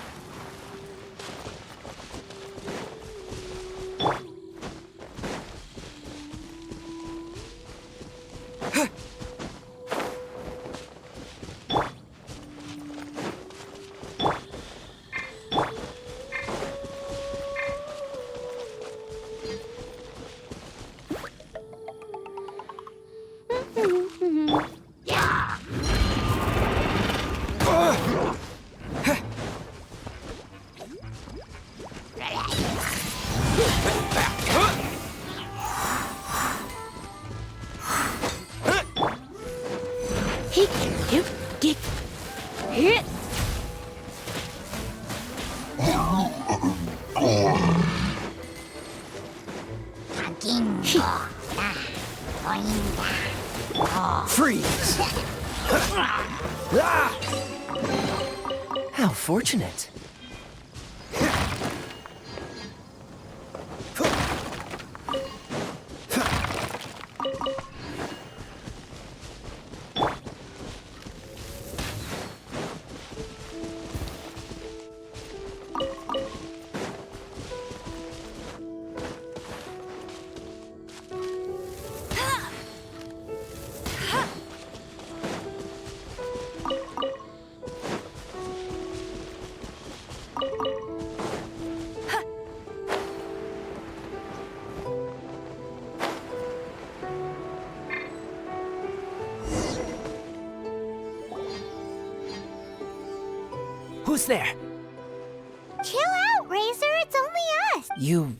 [SPEAKER 11] Freeze! How fortunate.
[SPEAKER 6] Who's there?
[SPEAKER 4] Chill out, Razor. It's only us.
[SPEAKER 6] You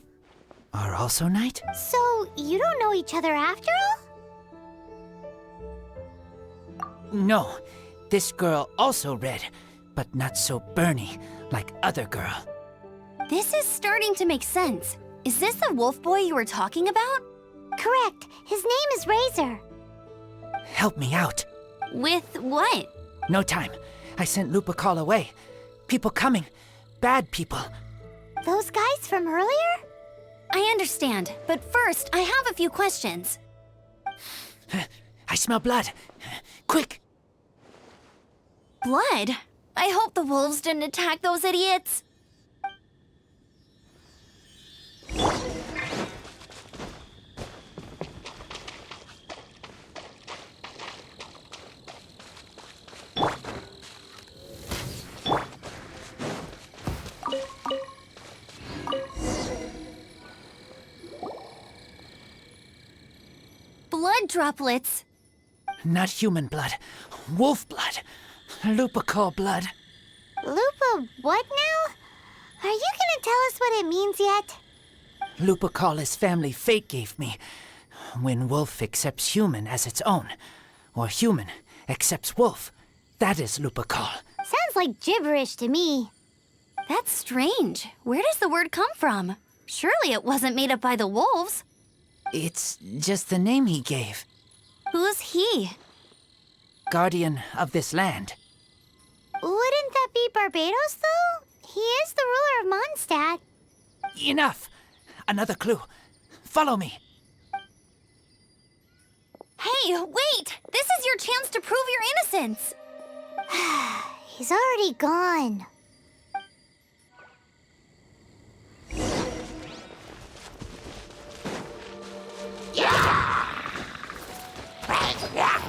[SPEAKER 6] are also Knight?
[SPEAKER 4] So, you don't know each other after all?
[SPEAKER 15] No. This girl also red, but not so burny like other girl.
[SPEAKER 8] This is starting to make sense. Is this the wolf boy you were talking about?
[SPEAKER 4] Correct. His name is Razor.
[SPEAKER 15] Help me out.
[SPEAKER 8] With what?
[SPEAKER 15] No time. I sent Lupacall away. People coming. Bad people.
[SPEAKER 4] Those guys from earlier?
[SPEAKER 8] I understand, but first, I have a few questions.
[SPEAKER 15] I smell blood. Quick!
[SPEAKER 8] Blood? I hope the wolves didn't attack those idiots. Blood droplets.
[SPEAKER 15] Not human blood. Wolf blood. Lupacall blood.
[SPEAKER 4] Lupa what now? Are you gonna tell us what it means yet?
[SPEAKER 15] Lupacall is family fate gave me. When wolf accepts human as its own, or human accepts wolf, that is Lupacall.
[SPEAKER 4] Sounds like gibberish to me.
[SPEAKER 8] That's strange. Where does the word come from? Surely it wasn't made up by the wolves.
[SPEAKER 15] It's just the name he gave.
[SPEAKER 8] Who's he?
[SPEAKER 15] Guardian of this land.
[SPEAKER 4] Wouldn't that be Barbados, though? He is the ruler of Mondstadt.
[SPEAKER 15] Enough! Another clue. Follow me.
[SPEAKER 8] Hey, wait! This is your chance to prove your innocence!
[SPEAKER 4] He's already gone.
[SPEAKER 8] Get him!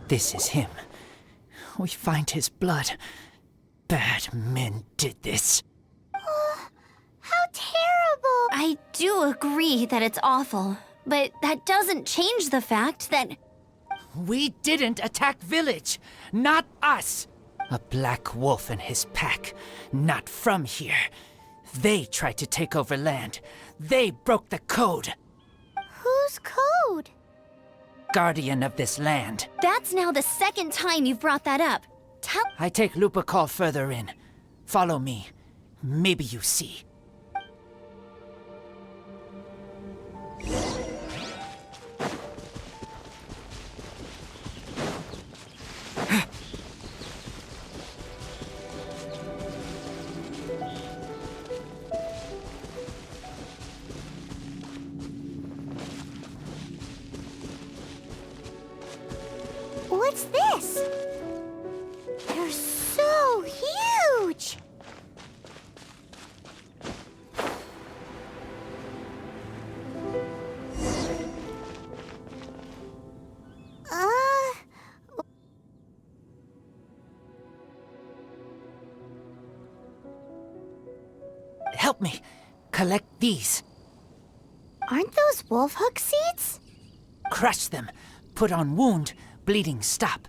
[SPEAKER 15] This is him. We find his blood. Bad men did this.
[SPEAKER 4] How terrible!
[SPEAKER 8] I do agree that it's awful, but that doesn't change the fact that...
[SPEAKER 15] We didn't attack village. Not us. A black wolf and his pack. Not from here. They tried to take over land. They broke the code.
[SPEAKER 4] Whose code?
[SPEAKER 15] Guardian of this land.
[SPEAKER 8] That's now the second time you've brought that up. Tell...
[SPEAKER 15] I take Lupa call further in. Follow me. Maybe you see.
[SPEAKER 4] What's this? They're so huge!
[SPEAKER 15] Help me. Collect these.
[SPEAKER 4] Aren't those wolf hook seeds?
[SPEAKER 15] Crush them. Put on wound. Bleeding stop.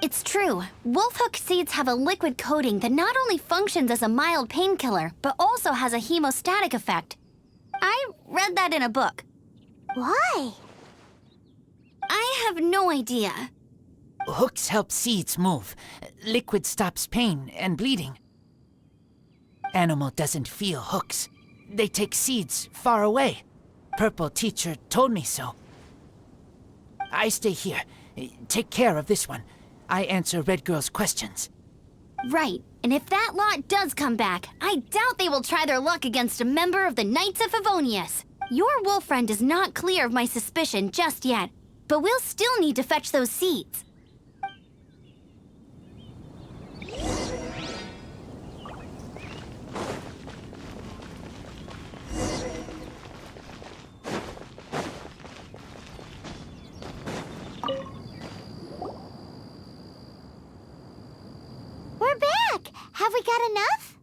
[SPEAKER 8] It's true. Wolf hook seeds have a liquid coating that not only functions as a mild painkiller, but also has a hemostatic effect. I read that in a book.
[SPEAKER 4] Why?
[SPEAKER 8] I have no idea.
[SPEAKER 15] Hooks help seeds move. Liquid stops pain and bleeding. Animal doesn't feel hooks. They take seeds far away. Purple teacher told me so. I stay here. Take care of this one. I answer Red Girl's questions.
[SPEAKER 8] Right, and if that lot does come back, I doubt they will try their luck against a member of the Knights of Favonius. Your wolf friend is not clear of my suspicion just yet, but we'll still need to fetch those seeds.
[SPEAKER 4] We're back! Have we got enough?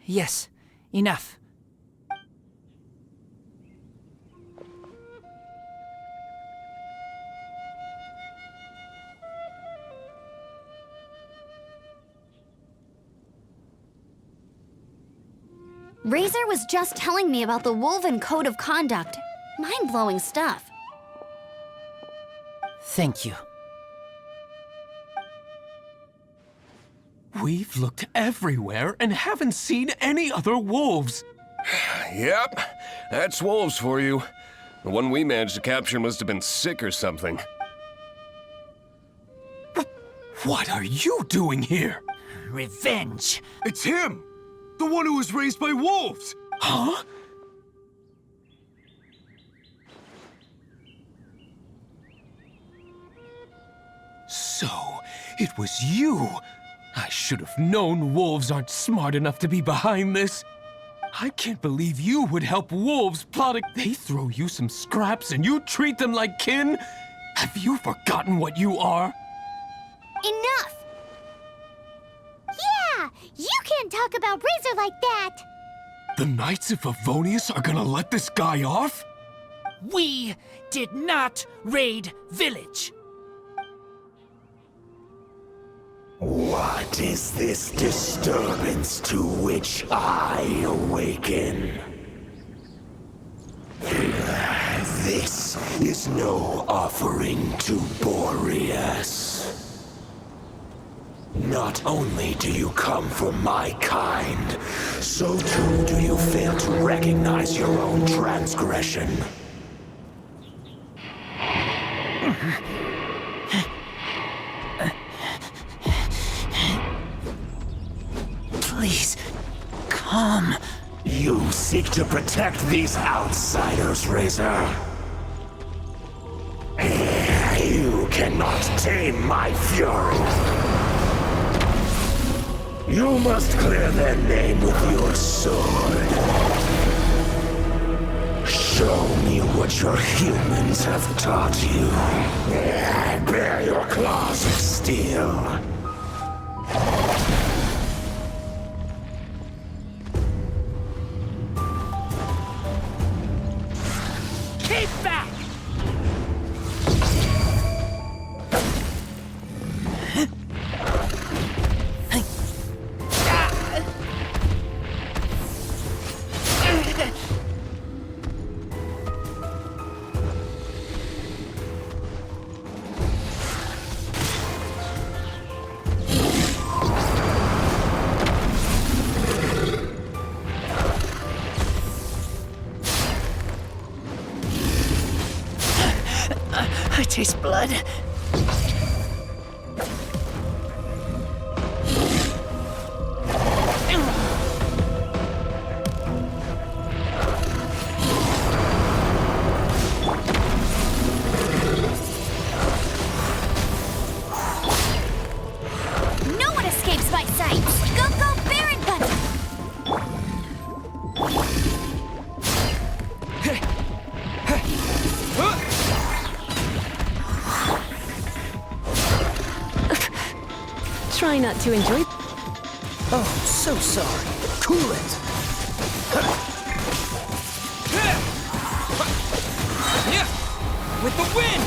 [SPEAKER 15] Yes, enough.
[SPEAKER 8] Razor was just telling me about the Woven Code of Conduct. Mind-blowing stuff.
[SPEAKER 15] Thank you.
[SPEAKER 14] We've looked everywhere and haven't seen any other wolves.
[SPEAKER 2] Yep, that's wolves for you. The one we managed to capture must have been sick or something.
[SPEAKER 14] What are you doing here?
[SPEAKER 15] Revenge.
[SPEAKER 9] It's him! The one who was raised by wolves!
[SPEAKER 14] Huh? So, it was you. I should have known wolves aren't smart enough to be behind this. I can't believe you would help wolves plotting. They throw you some scraps and you treat them like kin? Have you forgotten what you are?
[SPEAKER 4] Enough! Yeah! You can't talk about Razor like that!
[SPEAKER 14] The Knights of Favonius are gonna let this guy off?
[SPEAKER 15] We did not raid village.
[SPEAKER 16] What is this disturbance to which I awaken? This is no offering to Boreas. Not only do you come from my kind, so too do you fail to recognize your own transgression.
[SPEAKER 15] Please, come.
[SPEAKER 16] You seek to protect these outsiders, Razor. You cannot tame my fury. You must clear their name with your sword. Show me what your humans have taught you. I bear your claws of steel.
[SPEAKER 15] Keep back! I taste blood.
[SPEAKER 8] No one escapes my sight! Go, go, Baron Bunny!
[SPEAKER 1] Try not to enjoy.
[SPEAKER 6] Oh, so sorry. Cool it.
[SPEAKER 14] With the wind!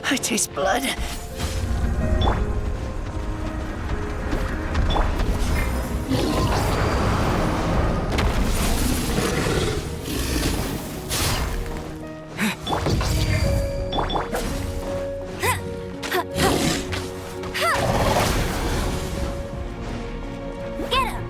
[SPEAKER 15] I taste blood.
[SPEAKER 8] Get him!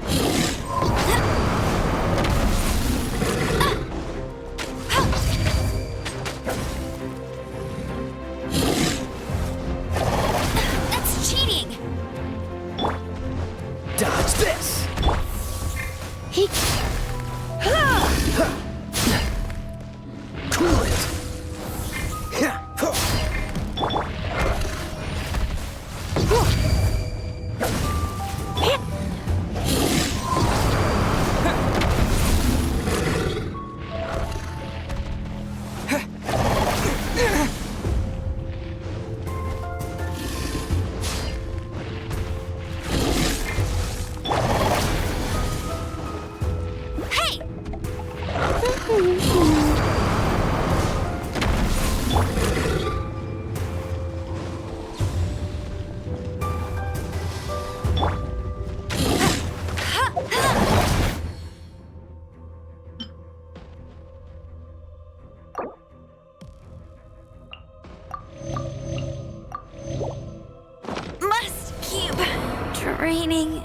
[SPEAKER 8] draining.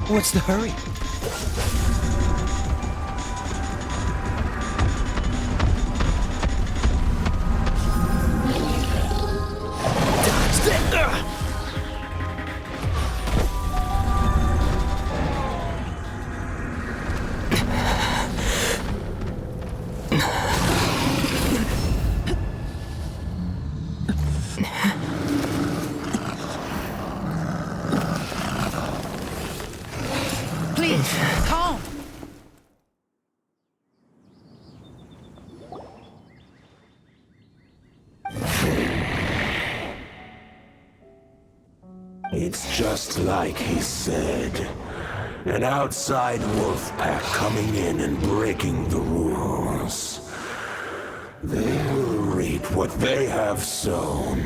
[SPEAKER 6] What's the hurry?
[SPEAKER 15] Please, calm.
[SPEAKER 16] It's just like he said. An outside wolf pack coming in and breaking the rules. They will reap what they have sown.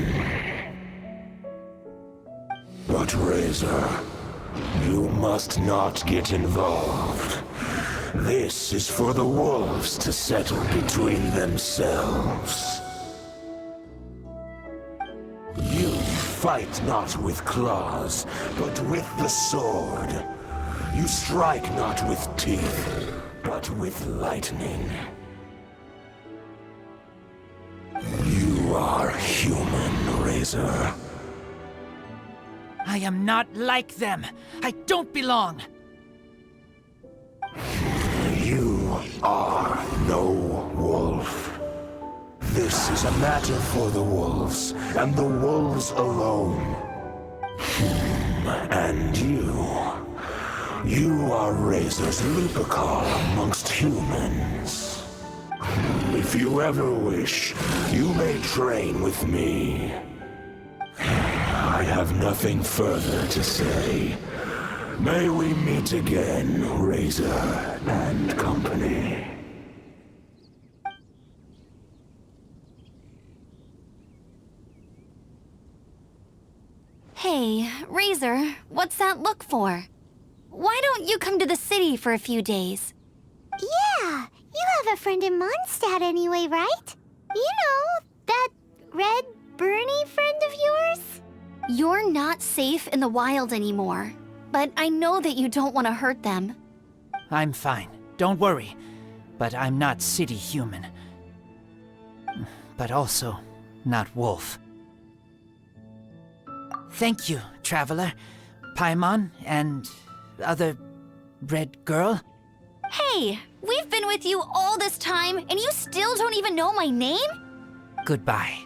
[SPEAKER 16] But Razor, you must not get involved. This is for the wolves to settle between themselves. You fight not with claws, but with the sword. You strike not with teeth, but with lightning. You are human, Razor.
[SPEAKER 15] I am not like them. I don't belong.
[SPEAKER 16] You are no wolf. This is a matter for the wolves, and the wolves alone. And you are Razor's Lupicar amongst humans. If you ever wish, you may train with me. I have nothing further to say. May we meet again, Razor and company.
[SPEAKER 8] Hey, Razor, what's that look for? Why don't you come to the city for a few days?
[SPEAKER 4] Yeah, you have a friend in Mondstadt anyway, right? You know, that red Bernie friend of yours?
[SPEAKER 8] You're not safe in the wild anymore, but I know that you don't want to hurt them.
[SPEAKER 15] I'm fine. Don't worry. But I'm not city human. But also not wolf. Thank you, traveler. Paimon and other red girl.
[SPEAKER 8] Hey, we've been with you all this time, and you still don't even know my name?
[SPEAKER 15] Goodbye.